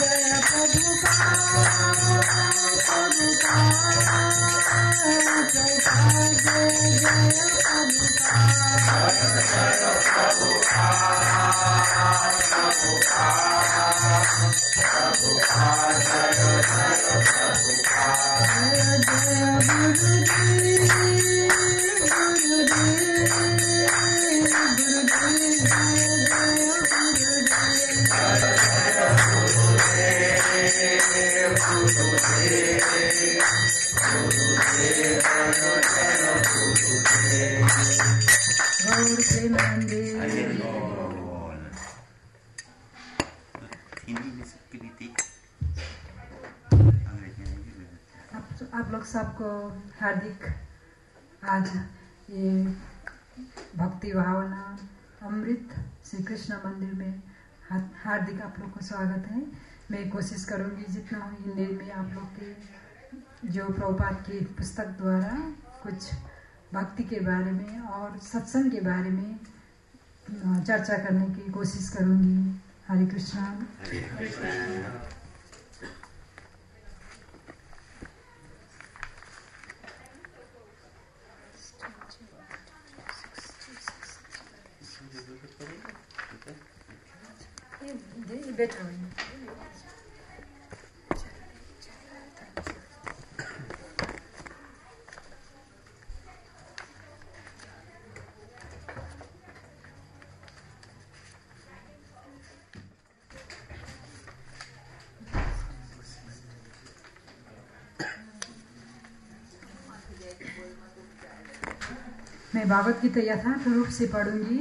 Jaya Prabhupada आप लोग सबको हार्दिक आज ये भक्ति भावना अमृत श्री कृष्ण मंदिर में हार्दिक आप लोग को स्वागत है। मैं कोशिश करूंगी जितना हिंदी में आप लोग के जो प्रभुपाद की पुस्तक द्वारा कुछ भक्ति के बारे में और सत्संग के बारे में चर्चा करने की कोशिश करूंगी। हरे कृष्णा। बेटर मैं भागवत गीता यथार्थ रूप से पढ़ूंगी।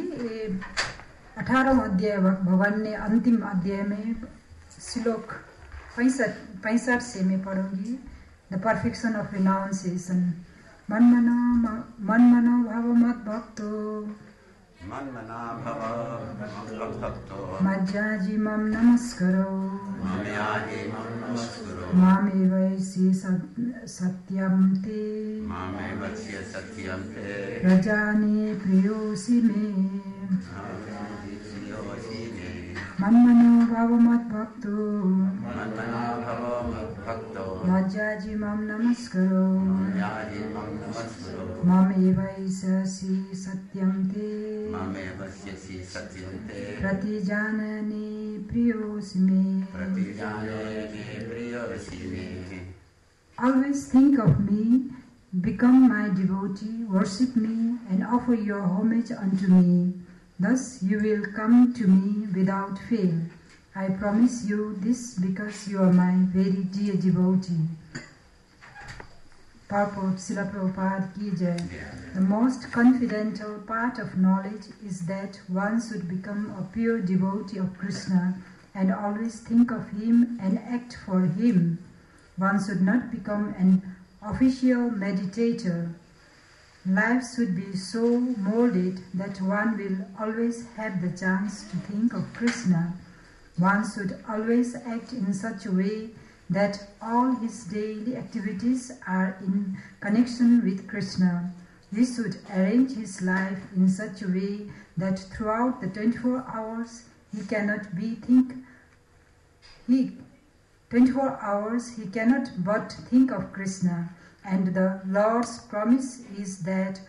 18वां अध्याय भगवान ने अंतिम अध्याय में श्लोक 65 से मैं पढ़ूंगी। The perfection of renunciation. मन मनो भव मत भक्तो मज्जाजी मम नमस्करो मामे वैसी सत्यम ते प्रजाने प्रियोसि मे मन मनो भव मत भक्तो मज्जाजी मम नमस्करो मामे वैसी सत्यम ते प्रतिजानने प्रियोसि मे। Always think of me, become my devotee, worship me and offer your homage unto me. Thus you will come to me without fail. I promise you this because you are my very dear devotee. Purport Srila Prabhupada ki jai. The most confidential part of knowledge is that one should become a pure devotee of Krishna and always think of him and act for him. One should not become an official meditator. Life should be so molded that one will always have the chance to think of Krishna. One should always act in such a way that all his daily activities are in connection with Krishna. He should arrange his life in such a way that throughout the 24 hours he cannot but think of Krishna. And the Lord's promise is that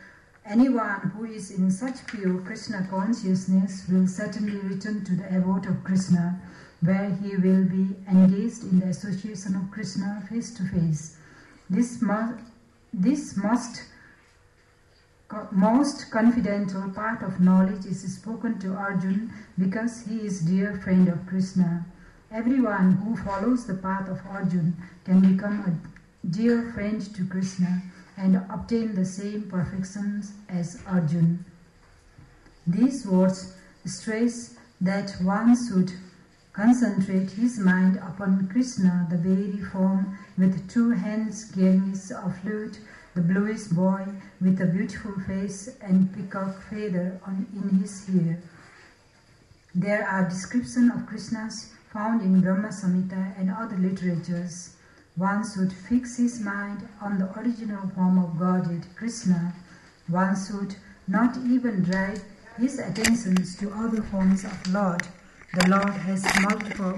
anyone who is in such pure Krishna consciousness will certainly return to the abode of Krishna, where he will be engaged in the association of Krishna face to face. This most confidential part of knowledge is spoken to Arjuna because he is dear friend of Krishna. Everyone who follows the path of Arjuna can become a dear friend to Krishna and obtain the same perfections as Arjuna. These words stress that one should concentrate his mind upon Krishna, the very form with two hands carrying a flute, the bluish boy with a beautiful face and peacock feather in his hair. There are descriptions of Krishna's found in Brahma Samhita and other literatures. One should fix his mind on the original form of Godhead, Krishna. One should not even drive his attentions to other forms of Lord. The Lord has multiple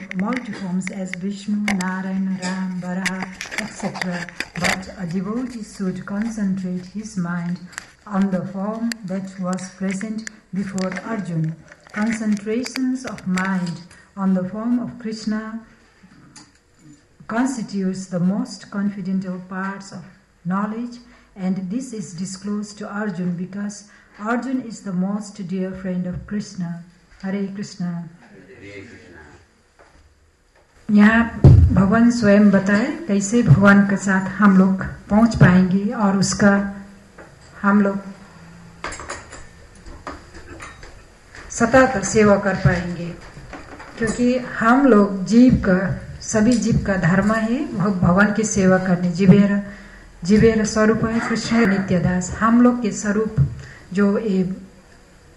forms as Vishnu, Narayana, Ram, Varaha, etc. But a devotee should concentrate his mind on the form that was present before Arjuna. Concentrations of mind on the form of Krishna constitutes the most confidential parts of knowledge, and this is disclosed to Arjuna because Arjuna is the most dear friend of Krishna. Hare Krishna. यहाँ भगवान स्वयं बताए कैसे भगवान के साथ हम लोग पहुंच पाएंगे और उसका हम लोग सतत सेवा कर पाएंगे, क्योंकि हम लोग सभी जीव का धर्म है भगवान की सेवा करने। जीवेर स्वरूप है कृष्ण नित्यदास। हम लोग के स्वरूप जो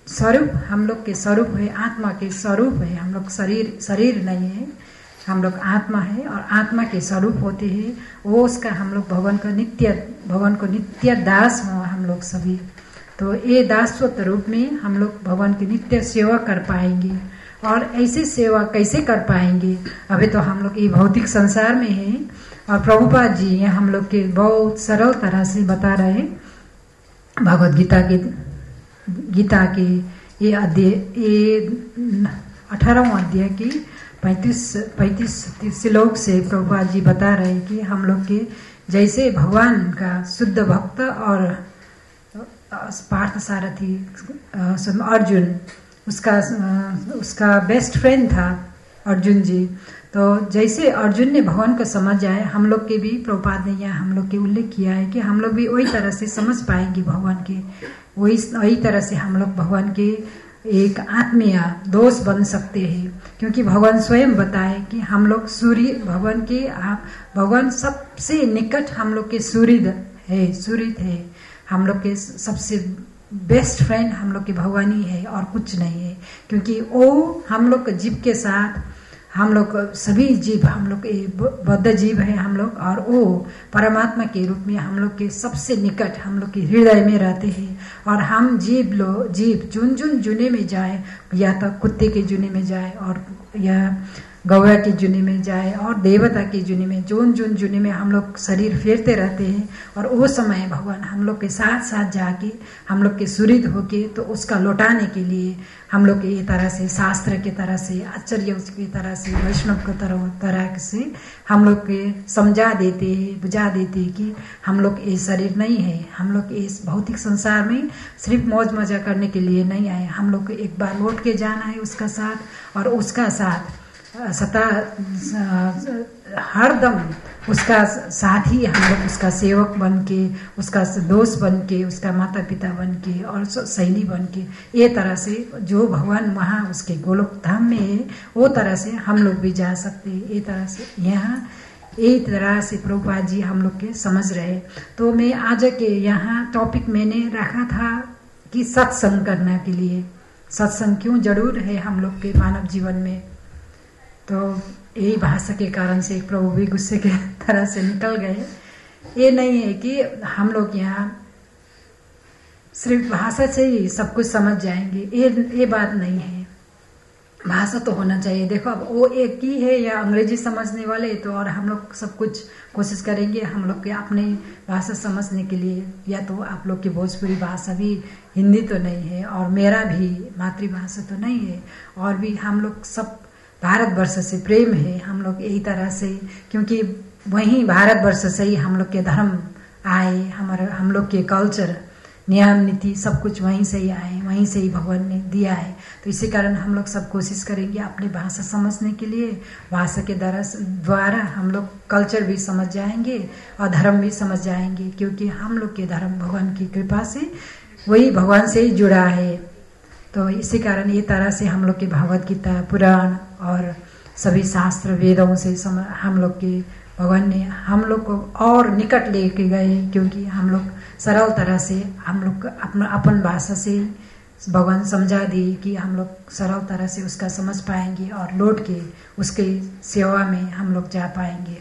स्वरूप हम लोग के स्वरूप है, आत्मा के स्वरूप है। हम लोग शरीर नहीं है, हम लोग आत्मा है और आत्मा के स्वरूप होते हैं। वो उसका हम लोग भगवान को नित्य दास हो हम लोग सभी। तो ये दासत्व रूप में हम लोग भगवान की नित्य सेवा कर पाएंगे। और ऐसे सेवा कैसे कर पाएंगे? अभी तो हम लोग ये भौतिक संसार में है और प्रभुपाद जी ये हम लोग के बहुत सरल तरह से बता रहे। भगवद गीता के ये 18वां अध्याय की 35 श्लोक से प्रभुपाद जी बता रहे कि हम लोग के जैसे भगवान का शुद्ध भक्त और पार्थ सारथी अर्जुन उसका बेस्ट फ्रेंड था अर्जुन जी। तो जैसे अर्जुन ने भगवान को समझ आए, हम लोग के भी प्रभुपाद ने यहाँ हम लोग के उल्लेख किया है कि हम लोग भी वही तरह से समझ पाएंगे भगवान के। वही तरह से हम लोग भगवान के एक आत्मीय दोस्त बन सकते हैं, क्योंकि भगवान स्वयं बताए कि हम लोग भगवान सबसे निकट हम लोग के सुहृद है। हम लोग के सबसे बेस्ट फ्रेंड हम लोग के भगवान ही है और कुछ नहीं है, क्योंकि वो हम लोग जीव के साथ हम लोग सभी जीव हम लोग बद्ध जीव है हम लोग, और वो परमात्मा के रूप में हम लोग के सबसे निकट हम लोग के हृदय में रहते हैं। और हम जीव जुन जुने में जाए, या तो कुत्ते के जुने में जाए और या गौरा की जुनी में जाए और देवता की जुनी में जोन जुनी में हम लोग शरीर फेरते रहते हैं। और वो समय भगवान हम लोग के साथ जाके हम लोग के सुहृद होके तो उसका लौटाने के लिए हम लोग ये तरह से शास्त्र के तरह से आचार्य की तरह से वैष्णव के तरह से हम लोग के समझा देते हैं, बुझा देते हैं कि हम लोग ये शरीर नहीं है। हम लोग इस भौतिक संसार में सिर्फ मौज मजा करने के लिए नहीं आए। हम लोग को एक बार लौट के जाना है उसका साथ, और उसका साथ हरदम उसका साथ ही हम लोग उसका सेवक बन के, उसका दोस्त बन के, उसका माता पिता बन के और सहेली बन के, ये तरह से जो भगवान वहाँ उसके गोलोक धाम में है वो तरह से हम लोग भी जा सकते हैं। ये तरह से यहाँ एक तरह से प्रभुपाद जी हम लोग के समझ रहे। तो मैं आज के यहाँ टॉपिक मैंने रखा था कि सत्संग करने के लिए सत्संग क्यों जरूर है हम लोग के मानव जीवन में। तो यही भाषा के कारण से प्रभु भी गुस्से के तरह से निकल गए। ये नहीं है कि हम लोग यहाँ सिर्फ भाषा से ही सब कुछ समझ जाएंगे, ये बात नहीं है। भाषा तो होना चाहिए। देखो अब वो एक ही है या अंग्रेजी समझने वाले, तो और हम लोग सब कुछ कोशिश करेंगे हम लोग के अपने भाषा समझने के लिए। या तो आप लोग की भोजपुरी भाषा भी हिंदी तो नहीं है और मेरा भी मातृभाषा तो नहीं है, और भी हम लोग सब भारतवर्ष से प्रेम है हम लोग यही तरह से, क्योंकि वहीं भारतवर्ष से ही हम लोग के धर्म आए, हम लोग के कल्चर नियम नीति सब कुछ वहीं से ही आए, वहीं से ही भगवान ने दिया है। तो इसी कारण हम लोग सब कोशिश करेंगे अपनी भाषा समझने के लिए। भाषा के द्वारा हम लोग कल्चर भी समझ जाएंगे और धर्म भी समझ जाएंगे, क्योंकि हम लोग के धर्म भगवान की कृपा से वही भगवान से ही जुड़ा है। तो इसी कारण ये तरह से हम लोग के भगवद गीता पुराण और सभी शास्त्र वेदों से हम लोग के भगवान ने हम लोग को और निकट लेके गए, क्योंकि हम लोग सरल तरह से हम लोग अपन भाषा से भगवान समझा दिए कि हम लोग सरल तरह से उसका समझ पाएंगे और लौट के उसके सेवा में हम लोग जा पाएंगे।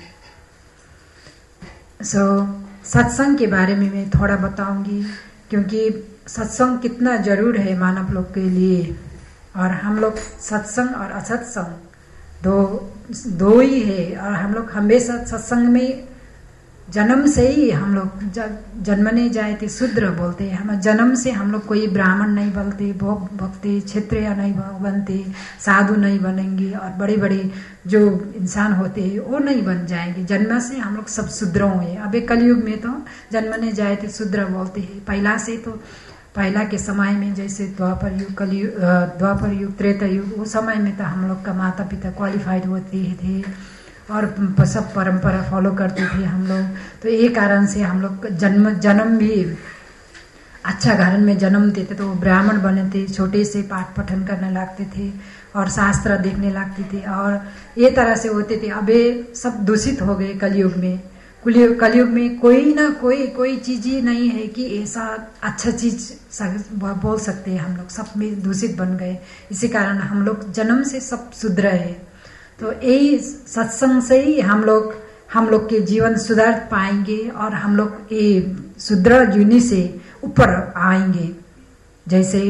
सत्संग के बारे में मैं थोड़ा बताऊंगी, क्योंकि सत्संग कितना जरूर है मानव लोग के लिए। और हम लोग सत्संग और असत्संग दो ही है। और हम लोग हमेशा सत्संग में जन्म से ही हम लोग जन्मने जाए थे शूद्र बोलते हैं। हम जन्म से हम लोग कोई ब्राह्मण नहीं बनते, भोग भक्ति क्षत्रिय नहीं बनते, साधु नहीं बनेंगे, और बड़े बड़े जो इंसान होते हैं वो नहीं बन जाएंगे। जन्म से हम लोग सब शूद्र हुए। अब कलयुग में तो जन्मने जाए थे शूद्र बोलते हैं। पहला से तो पहला के समय में जैसे द्वापर युग, कलयुग, द्वापर युग, त्रेता युग, उस समय में तो हम लोग का माता पिता क्वालिफाइड होते थे और सब परंपरा फॉलो करते थे हम लोग। तो ये कारण से हम लोग जन्म भी अच्छा घर में जन्म देते तो वो ब्राह्मण बने थे, छोटे से पाठ पठन करने लगते थे और शास्त्र देखने लगते थे और ये तरह से होते थे। अब ये सब दूषित हो गए कलयुग में। कलयुग में कोई ना कोई चीज ही नहीं है कि ऐसा अच्छा चीज बोल सकते हैं हम लोग, सब में दूषित बन गए। इसी कारण हम लोग जन्म से सब शुद्र है। तो यही सत्संग से ही हम लोग के जीवन सुधार पाएंगे और हम लोग ये शुद्र जुनी से ऊपर आएंगे। जैसे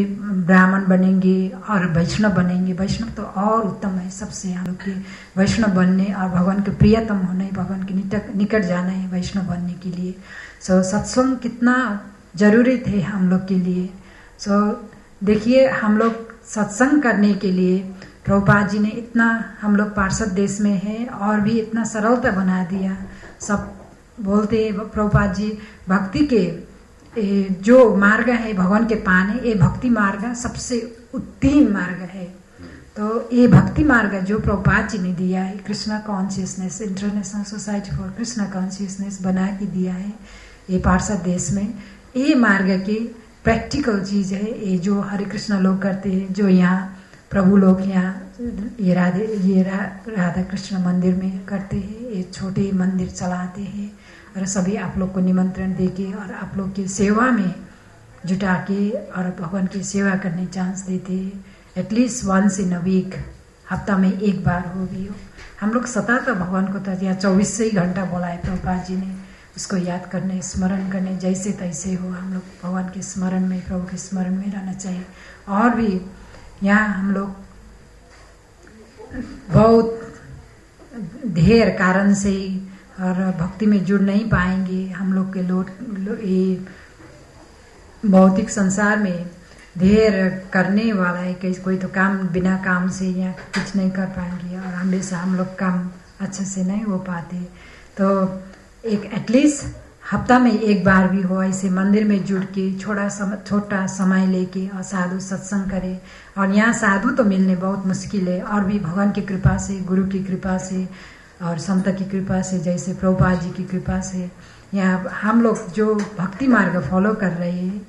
ब्राह्मण बनेंगे और वैष्णव बनेंगे। वैष्णव तो और उत्तम है सबसे। हम लोग के वैष्णव बनने और भगवान के प्रियतम होने, भगवान के निकट जाना है वैष्णव बनने के लिए। सो सत्संग कितना जरूरी थे हम लोग के लिए। सो देखिए हम लोग सत्संग करने के लिए प्रभुपाद जी ने इतना, हम लोग पार्षद देश में है और भी इतना सरलता बना दिया। सब बोलते हैं प्रभुपाद जी भक्ति के जो मार्ग है भगवान के पाने, ये भक्ति मार्ग सबसे उत्तम मार्ग है। तो ये भक्ति मार्ग जो प्रभुपाद जी ने दिया है, Krishna consciousness, international society for Krishna consciousness बना के दिया है ये पार्षद देश में। ये मार्ग की प्रैक्टिकल चीज है। ये जो हरे कृष्णा लोग करते हैं, जो यहाँ प्रभु लोग यहाँ ये राधा कृष्ण मंदिर में करते हैं, ये छोटे मंदिर चलाते हैं और सभी आप लोग को निमंत्रण देके और आप लोग की सेवा में जुटा के और भगवान की सेवा करने चांस देते हैं। At least once in a week, हफ्ता में एक बार हो भी हो। हम लोग सतत भगवान को तो यहाँ 24 ही घंटा बोला है प्रभुपाद जी ने, उसको याद करने, स्मरण करने, जैसे तैसे हो हम लोग भगवान के स्मरण में, प्रभु के स्मरण में रहना चाहिए। और भी यहाँ हम लोग बहुत ढेर कारण से और भक्ति में जुड़ नहीं पाएंगे। हम लोग के ये भौतिक संसार में ढेर करने वाला है कि कोई तो काम बिना काम से यहाँ कुछ नहीं कर पाएंगे और हमेशा हम लोग काम अच्छे से नहीं हो पाते। तो एक एटलीस्ट हफ्ता में एक बार भी हो ऐसे मंदिर में जुड़ के छोटा समय लेके और साधु सत्संग करे। और यहाँ साधु तो मिलने बहुत मुश्किल है, और भी भगवान की कृपा से, गुरु की कृपा से और संत की कृपा से, जैसे प्रभुपाद जी की कृपा से यहाँ हम लोग जो भक्ति मार्ग फॉलो कर रहे हैं,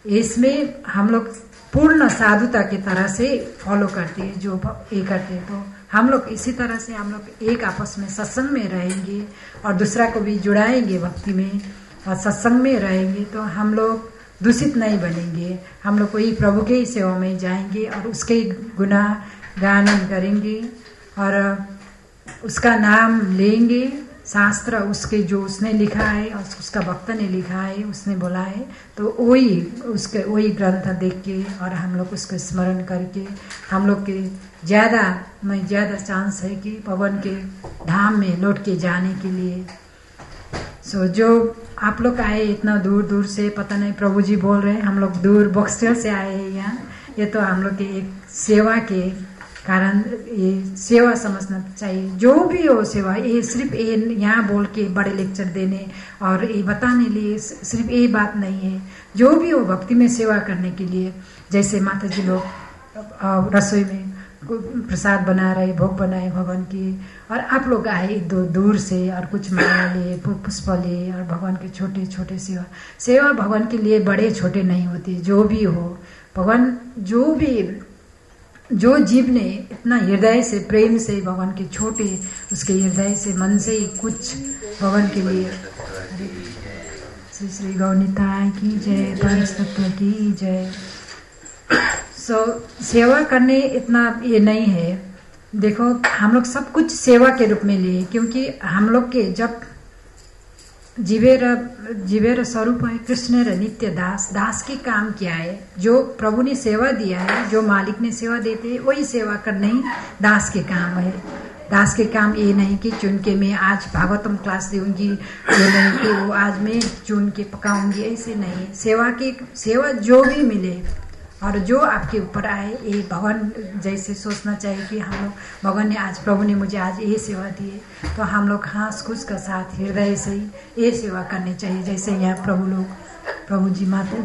इसमें हम लोग पूर्ण साधुता की तरह से फॉलो करते हैं जो ये करते हैं। तो हम लोग इसी तरह से हम लोग एक आपस में सत्संग में रहेंगे और दूसरा को भी जुड़ाएंगे भक्ति में और सत्संग में रहेंगे, तो हम लोग दूषित नहीं बनेंगे। हम लोग वही प्रभु के ही सेवा में जाएंगे और उसके गुना गान करेंगे और उसका नाम लेंगे। शास्त्र उसके जो उसने लिखा है और उसका भक्त ने लिखा है, उसने बोला है, तो वही ग्रंथ देख के और हम लोग उसको स्मरण करके हम लोग के ज़्यादा चांस है कि भगवान के धाम में लौट के जाने के लिए। सो जो आप लोग आए इतना दूर दूर से, पता नहीं प्रभु जी बोल रहे हैं हम लोग दूर बॉक्सर से आए हैं यहाँ, ये तो हम लोग के एक सेवा के कारण ये सेवा समझना चाहिए। जो भी हो सेवा, ये सिर्फ ये यहाँ बोल के बड़े लेक्चर देने और ये बताने लिए सिर्फ ये बात नहीं है। जो भी हो भक्ति में सेवा करने के लिए, जैसे माता जी लोग रसोई में प्रसाद बना रहे, भोग बनाए भगवान की, और आप लोग आए दूर से और कुछ माला ले, पुष्प ले और भगवान के छोटे छोटे सेवा भगवान के लिए बड़े छोटे नहीं होते। जो भी हो भगवान, जो जीव ने इतना हृदय से प्रेम से भगवान के छोटे, उसके हृदय से मन से ही कुछ भगवान के लिए। श्री श्री गौनिताय की जय, परमतत्व की जय। सेवा करने इतना ये नहीं है। देखो हम लोग सब कुछ सेवा के रूप में लिए, क्योंकि हम लोग के जब जीवेर स्वरूप है कृष्ण र नित्य दास। दास के काम क्या है? जो प्रभु ने सेवा दिया है, जो मालिक ने सेवा देते हैं वही सेवा करना ही दास के काम है। दास के काम ये नहीं कि चुन के मैं आज भागवतम क्लास दूंगी, ये नहीं कि वो आज मैं चुन के पकाऊंगी, ऐसे नहीं। सेवा जो भी मिले और जो आपके ऊपर आए, ये भगवान जैसे सोचना चाहिए कि हम लोग भगवान ने आज, प्रभु ने मुझे आज ये सेवा दी है तो हम लोग हंस खुश का साथ हृदय से ही ये सेवा करनी चाहिए। जैसे यहाँ प्रभु जी माता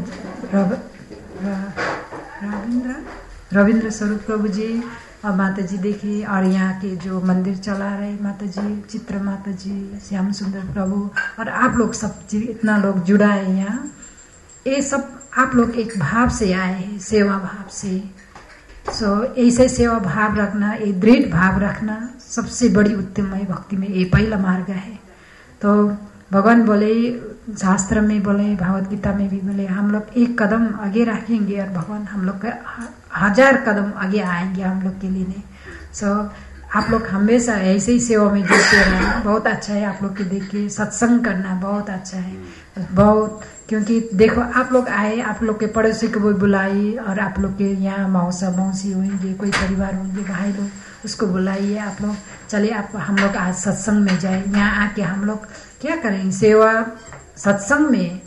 रविंद्र स्वरूप प्रभु जी और माता जी देखिए, और यहाँ के जो मंदिर चला रहे माता जी, चित्र माता जी, श्याम सुंदर प्रभु, और आप लोग सब इतना लोग जुड़ा है यहाँ, ये सब आप लोग एक भाव से आए हैं, सेवा भाव से। ऐसे सेवा भाव रखना, ये दृढ़ भाव रखना सबसे बड़ी उत्तम है भक्ति में, ये पहला मार्ग है। तो भगवान बोले, शास्त्र में बोले, भागवत गीता में भी बोले, हम लोग एक कदम आगे रखेंगे और भगवान हम लोग का 1000 कदम आगे आएंगे हम लोग के लिए। आप लोग हमेशा ऐसे ही सेवा में जुड़ते रहें, बहुत अच्छा है। आप लोग के देख के सत्संग करना बहुत अच्छा है, बहुत, क्योंकि देखो आप लोग आए, आप लोग के पड़ोसी को भी बुलाइए, और आप लोग के यहाँ मौसी होंगे, कोई परिवार होंगे, भाई लोग, उसको बुलाइए। आप लोग चलिए, आप हम लोग आज सत्संग में जाए। यहाँ आके हम लोग क्या करें? सेवा। सत्संग में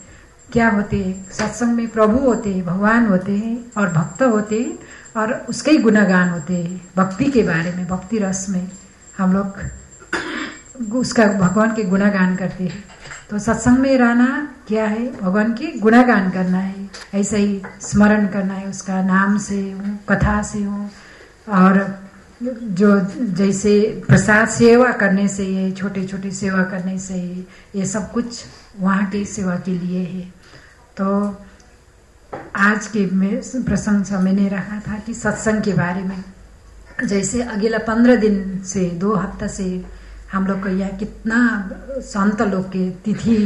क्या होते हैं? सत्संग में प्रभु होते हैं, भगवान होते हैं और भक्त होते हैं, और उसके ही गुणगान होते हैं। भक्ति के बारे में, भक्ति रस में हम लोग उसका भगवान के गुणगान करते हैं। तो सत्संग में रहना क्या है? भगवान के गुणगान करना है, ऐसे ही स्मरण करना है, उसका नाम से हो, कथा से हो, और जो जैसे प्रसाद सेवा करने से, ये छोटे छोटे सेवा करने से, ये सब कुछ वहाँ की सेवा के लिए है। तो आज के प्रसंग से मैंने रखा था कि सत्संग के बारे में, जैसे अगला 15 दिन से 2 हफ्ता से हम लोग को यहाँ कितना संत लोग के तिथि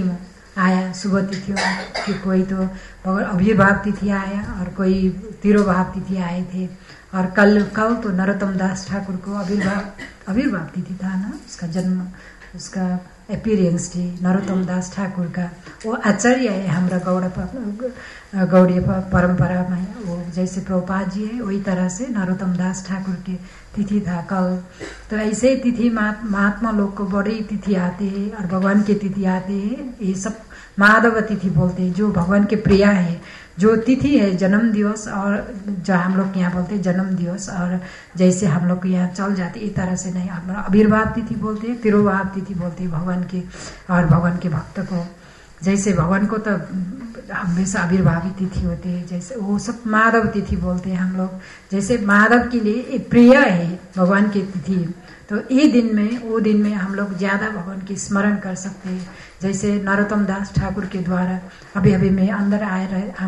आया, शुभ तिथि कि कोई तो आविर्भाव तिथि आया और कोई तिरोभाव तिथि आए थे। और कल तो नरोत्तम दास ठाकुर को आविर्भाव तिथि था ना, उसका जन्म, उसका अपीयरेंस डे नरोत्तम दास ठाकुर का। वो आचार्य है हमारा गौड़ीय परंपरा में, वो जैसे प्रभुपाद जी है वही तरह से नरोत्तम दास ठाकुर के तिथि था कल। तो ऐसे तिथि महात्मा लोग को बड़ी तिथि आते हैं और भगवान के तिथि आते हैं, ये सब माधव तिथि बोलते हैं, जो भगवान के प्रिय है। जो तिथि है जन्म दिवस, और जो हम लोग यहाँ बोलते हैं जन्म दिवस, और जैसे हम लोग यहाँ चल जाते इस तरह से नहीं, हम लोग आविर्भाव तिथि बोलते हैं, तिरोभाव तिथि बोलते हैं भगवान के, और भगवान के भक्त को। जैसे भगवान को तो हमेशा आविर्भावी तिथि होती है, जैसे वो सब माधव तिथि बोलते हैं हम लोग। जैसे माधव के लिए प्रिय है भगवान की तिथि, तो ये दिन में, वो दिन में हम लोग ज़्यादा भगवान की स्मरण कर सकते हैं। जैसे नरोत्तम दास ठाकुर के द्वारा अभी मैं हम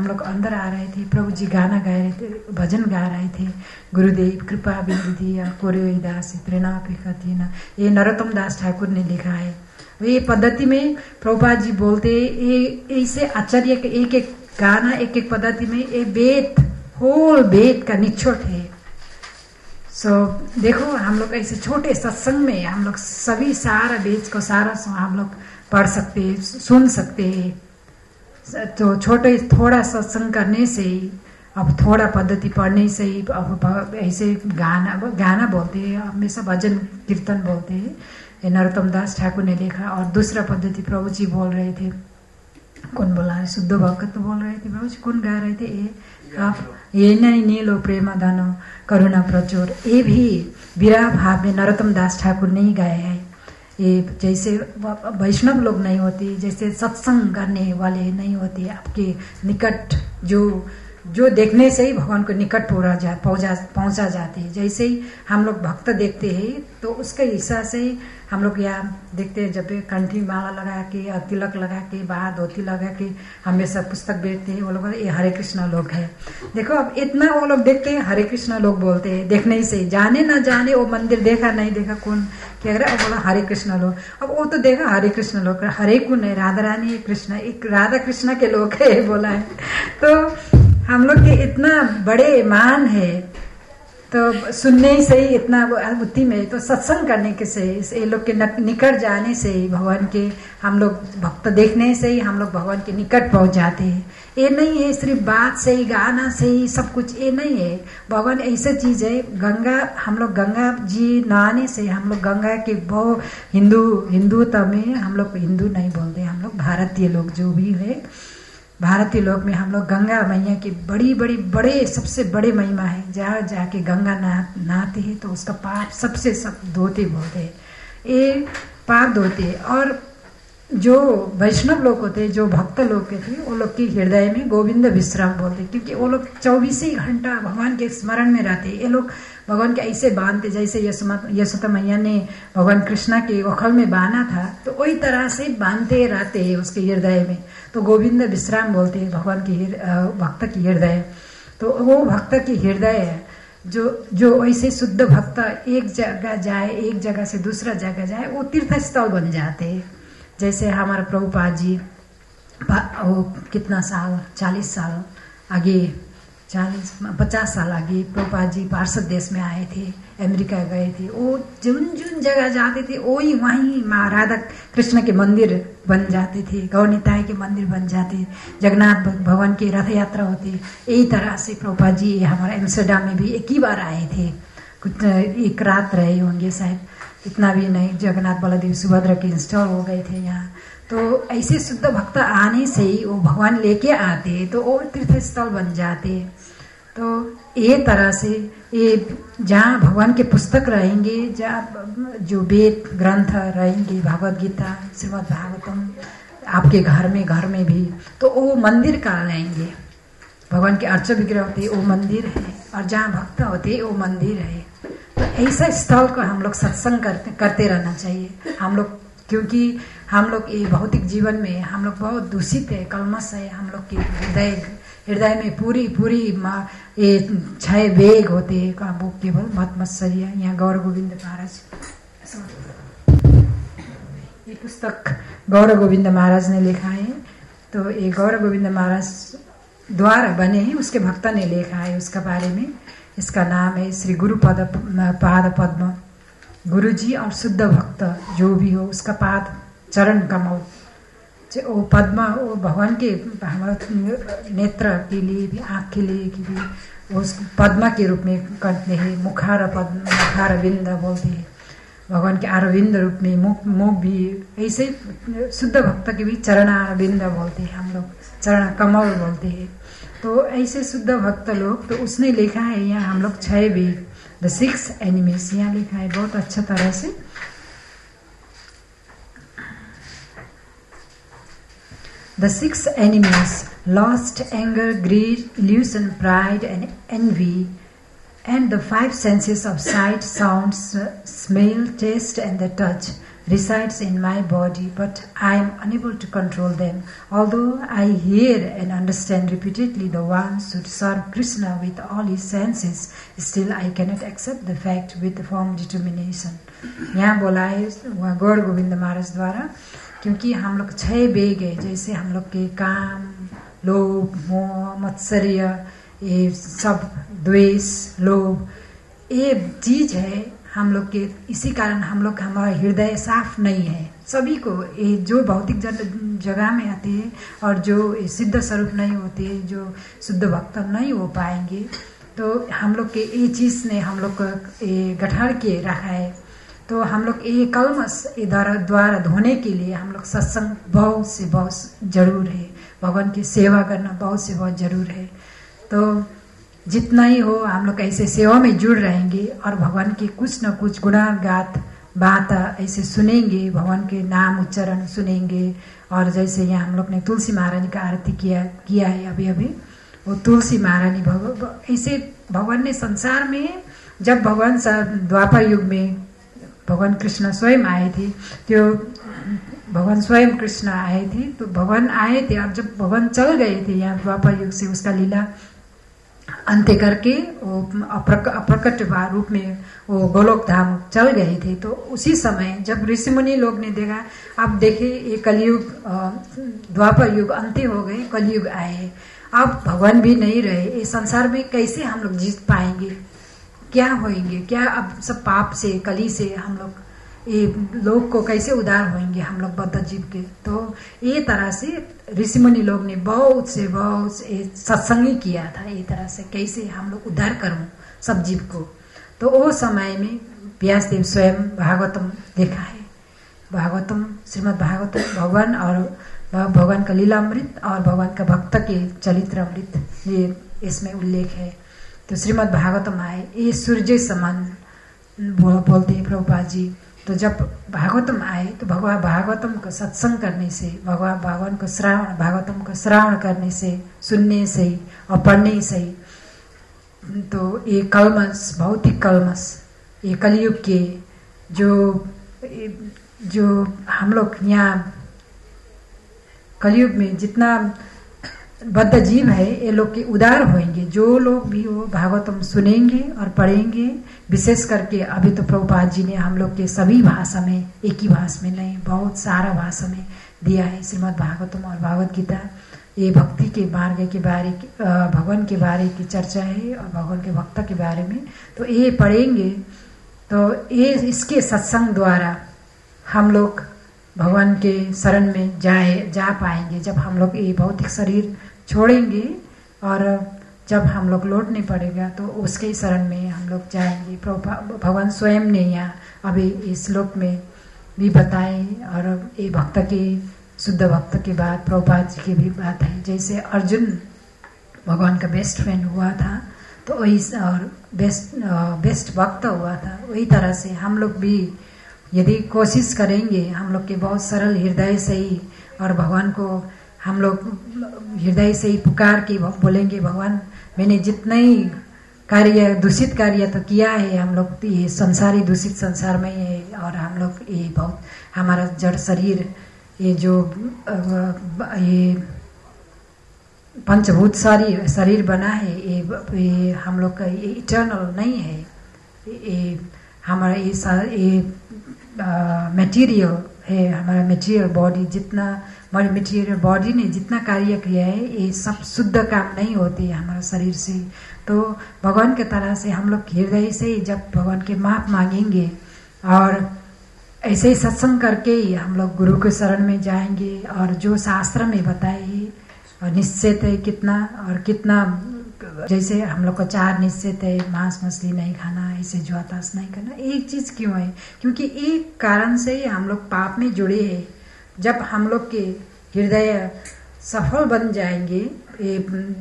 लोग अंदर आ रहे थे, प्रभु जी गाना गा रहे थे, भजन गा रहे थे, गुरुदेव कृपा बिंदी कोरे दास प्रेरणा थी ना, ये नरोत्तम दास ठाकुर ने लिखा है। ये पद्धति में प्रभुपाद जी बोलते, ये ऐसे आचार्य के एक एक गाना, एक एक पद्धति में ये वेद, होल वेद का निचोड़ है। देखो हम लोग ऐसे छोटे सत्संग में हम लोग सभी सारा वेद को सारा हम लोग पढ़ सकते हैं, सुन सकते हैं। तो छोटे थोड़ा सत्संग करने से ही, अब थोड़ा पद्धति पढ़ने से ही, अब ऐसे गाना बोलते हैं, हमेशा भजन कीर्तन बोलते हैं, नरोत्तम दास ठाकुर ने लिखा। और दूसरा पद्धति प्रभु जी बोल रहे थे, कौन बोला है? शुद्ध भक्त बोल रहे थे प्रभु जी, कौन गा रहे थे? ये नहीं नीलो प्रेम दानो करुणा प्रचुर, ये भी विरह भाव में नरोत्तम दास ठाकुर ने ही गाए हैं। ये जैसे वैष्णव लोग नहीं होते, जैसे सत्संग करने वाले नहीं होते आपके निकट, जो देखने से ही भगवान को निकट पहुंचा जाते हैं। जैसे ही हम लोग भक्त देखते हैं तो उसके हिस्सा से ही हम लोग यहाँ देखते हैं, जब कंठी माला लगा के, तिलक लगा के, बाहर धोती लगा के हमेशा पुस्तक बेचते हैं, वो लोग ये हरे कृष्णा लोग है। देखो अब इतना वो लोग देखते हैं, हरे कृष्णा लोग बोलते हैं, देखने से, जाने ना जाने, वो मंदिर देखा नहीं देखा, कौन क्या कर रहा है, बोला हरे कृष्णा लोग। अब वो तो देखा हरे कृष्णा लोग, हरे कौन है? राधा रानी है, कृष्णा, एक राधा कृष्णा के लोग है बोला है। तो हम लोग के इतना बड़े मान है तो सुनने से ही इतना बुद्धि में, तो सत्संग करने के से, ये लोग के निकट जाने से ही भगवान के, हम लोग भक्त देखने से ही हम लोग भगवान के निकट पहुंच जाते हैं। ये नहीं है सिर्फ बात से ही, गाना से ही सब कुछ, ये नहीं है। भगवान ऐसा चीज है, गंगा, हम लोग गंगा जी नहाने से हम लोग गंगा के बहुत हिंदुत्व में, हम लोग हिंदू नहीं बोलते, हम लोग भारतीय लोग जो भी है, भारतीय लोग में हम लोग गंगा मैया की बड़े सबसे बड़े महिमा है। जहाँ जाके गंगा नहाते हैं तो उसका पाप सबसे सब धोते बोलते हैं, ये पाप धोते। और जो वैष्णव लोग होते हैं, जो भक्त लोग थे, वो लोग के हृदय में गोविंद विश्राम बोलते, क्योंकि वो लोग 24 ही घंटा भगवान के स्मरण में रहते। ये लोग भगवान के ऐसे बांधते, जैसे यशोदा मैया ने भगवान कृष्णा के ओखल में बांधा था, तो वही तरह से बांधते रहते हैं उसके हृदय में। तो गोविंद विश्राम बोलते हैं भगवान की भक्त की हृदय। तो वो भक्त की हृदय है जो ऐसे शुद्ध भक्त एक जगह जाए, एक जगह से दूसरा जगह जाए, वो तीर्थ स्थल बन जाते हैं। जैसे हमारे प्रभुपाद जी, वो कितना साल, 40 साल आगे, 50 साल आगे प्रभुपाद जी पार्षद देश में आए थे, अमेरिका गए थे। वो जिन जगह जाते थे वही वहीं माँ राधा कृष्ण के मंदिर बन जाते थे, गौनिताई के मंदिर बन जाते, जगन्नाथ भगवान की रथ यात्रा होती। यही तरह से प्रभुपाद जी हमारे एम्स्टरडम में भी एक ही बार आए थे, कुछ एक रात रहे होंगे शायद, इतना भी नहीं। जगन्नाथ बलदेव सुभद्रा के इंस्टॉल हो गए थे यहाँ। तो ऐसे शुद्ध भक्त आने से ही वो भगवान लेके आते, तो वो तीर्थ स्थल बन जाते। तो ये तरह से ये जहाँ भगवान के पुस्तक रहेंगे, जहाँ जो वेद ग्रंथ रहेंगे, भागवत गीता, श्रीमद् भागवतम आपके घर में भी, तो वो मंदिर का रहेंगे। भगवान के अर्च विग्रह होते वो मंदिर है, और जहाँ भक्त होते वो मंदिर है। तो ऐसा स्थल को हम लोग सत्संग करते रहना चाहिए हम लोग, क्योंकि हम लोग ये भौतिक जीवन में हम लोग बहुत दूषित है, कलमश है। हम लोग के हृदय में पूरी ये 6 वेग होते हैं का, वो केवल मत मत्सर्य। यहाँ गौर गोविंद महाराज, ये पुस्तक गौर गोविंद महाराज ने लिखा है। तो ये गौर गोविंद महाराज द्वारा बने हैं, उसके भक्त ने लिखा है उसका बारे में। इसका नाम है श्री गुरु पाद पद्म। गुरु जी और शुद्ध भक्त जो भी हो, उसका पाद चरण कमल, वो पद्म, वो भगवान के नेत्र के लिए भी, आँख के लिए भी उस पद्मा के रूप में करते हैं। मुखार पद्म, मुखार विंद बोलते हैं, भगवान के अरविंद रूप में मुख भी। ऐसे शुद्ध भक्त के भी चरणारविंद बोलते हैं हम लोग, चरण कमल बोलते हैं। तो ऐसे शुद्ध भक्त लोग, तो उसने लिखा है यहाँ हम लोग 6 वेग, द 6 एनिमीज यहाँ लिखा है बहुत अच्छा तरह से। The 6 enemies: lust, anger, greed, illusion, pride, and envy, and the 5 senses of sight, sound, smell, taste, and the touch resides in my body, but I am unable to control them. Although I hear and understand repeatedly the one should serve Krishna with all his senses, still I cannot accept the fact with firm determination. यहाँ बोला है गौर गोविंद महाराज द्वारा, क्योंकि हम लोग 6 वेग है, जैसे हम लोग के काम, लोभ, मोह, मत्सर्य, ये सब, द्वेष, लोभ, ये चीज है हम लोग के। इसी कारण हम लोग, हमारा हृदय साफ नहीं है। सभी को ये जो भौतिक जगह में आते हैं और जो सिद्ध स्वरूप नहीं होते, जो शुद्ध भक्त नहीं हो पाएंगे, तो हम लोग के ये चीज ने हम लोग को गठार के रखा है। तो हम लोग ये कलमश द्वारा धोने के लिए हम लोग सत्संग बहुत से बहुत जरूर है, भगवान की सेवा करना बहुत से बहुत जरूर है। तो जितना ही हो हम लोग ऐसे सेवा में जुड़ रहेंगे और भगवान के कुछ न कुछ गुणागात बात ऐसे सुनेंगे, भगवान के नाम उच्चारण सुनेंगे। और जैसे यहाँ हम लोग ने तुलसी महारानी का आरती किया है अभी, वो तुलसी महारानी ऐसे भगवान ने संसार में, जब भगवान द्वापर युग में भगवान कृष्ण स्वयं आए थे, तो भगवान स्वयं कृष्ण आए थे, तो भगवान आए थे। अब जब भगवान चल गए थे यहाँ द्वापर युग से, उसका लीला अंत्य करके वो अप्रकट रूप में वो गोलोक धाम चल गए थे। तो उसी समय जब ऋषि मुनि लोग ने देखा, अब देखे ये कलयुग, द्वापर युग अंत्य हो गए, कलयुग आए, अब भगवान भी नहीं रहे, इस संसार में कैसे हम लोग जीत पाएंगे, क्या होंगे, क्या अब सब पाप से कली से हम लोग ये लोग को कैसे उद्धार होंगे हम लोग बद्ध जीव के। तो ये तरह से ऋषि मुनि लोग ने बहुत से सत्संग ही किया था, ये तरह से कैसे हम लोग उद्धार करूं सब जीव को। तो वो समय में व्यासदेव स्वयं भागवतम लिखा है, भागवतम श्रीमद् भागवतम भगवान और भगवान का लीलामृत और भगवान का भक्त के चरित्र अमृत, ये इसमें उल्लेख है। तो श्रीमद् भागवतम आए, ये सूर्य समान बोलते हैं प्रभुपाद जी। तो जब भागवतम आए तो भगवान भागवतम को सत्संग करने से, भगवान को श्रावण, भागवतम को श्रावण करने से, सुनने से और पढ़ने से, तो ये कलमस, भौतिक कलमस, ये कलयुग के जो हम लोग यहाँ कलयुग में जितना बद्ध जीव है ये लोग के उदार होंगे। जो लोग भी वो भागवतम सुनेंगे और पढ़ेंगे, विशेष करके अभी तो प्रभुपाद जी ने हम लोग के सभी भाषा में, एक ही भाषा में नहीं, बहुत सारा भाषा में दिया है श्रीमद् भागवतम और भागवत गीता। ये भक्ति के मार्ग के बारे, भगवान के बारे की चर्चा है और भगवान के भक्त के बारे में। तो ये पढ़ेंगे तो ये इसके सत्संग द्वारा हम लोग भगवान के शरण में जा पाएंगे। जब हम लोग ये भौतिक शरीर छोड़ेंगे और जब हम लोग लौटने पड़ेगा तो उसके शरण में हम लोग जाएंगे। भगवान स्वयं ने यहाँ अभी इस श्लोक में भी बताए, और ये भक्त के, शुद्ध भक्त के बाद प्रभुपाद जी की भी बात है। जैसे अर्जुन भगवान का बेस्ट फ्रेंड हुआ था तो वही, और बेस्ट भक्त हुआ था, वही तरह से हम लोग भी यदि कोशिश करेंगे, हम लोग के बहुत सरल हृदय से ही, और भगवान को हम लोग हृदय से ही पुकार के बोलेंगे, भगवान मैंने जितने ही कार्य, दूषित कार्य तो किया है, हम लोग ये संसारी दूषित संसार में है, और हम लोग ये बहुत हमारा जड़ शरीर, ये जो ये पंचभूत शरीर बना है, ये हम लोग का ये इटर्नल नहीं है। ये हमारा ये मटेरियल है, हमारा मटेरियल बॉडी, जितना हमारी मटेरियल बॉडी ने जितना कार्य किया है, ये सब शुद्ध काम नहीं होती है हमारा शरीर से। तो भगवान के तरह से हम लोग हृदय से ही जब भगवान के माफ मांगेंगे और ऐसे ही सत्संग करके ही हम लोग गुरु के शरण में जाएंगे, और जो शास्त्र में बताए और निश्चित है कितना और कितना, जैसे हम लोग का 4 निश्चित है, मांस मछली नहीं खाना, ऐसे जुआताश नहीं करना। एक चीज क्यों है? क्योंकि एक कारण से ही हम लोग पाप में जुड़े हैं। जब हम लोग के हृदय सफल बन जाएंगे,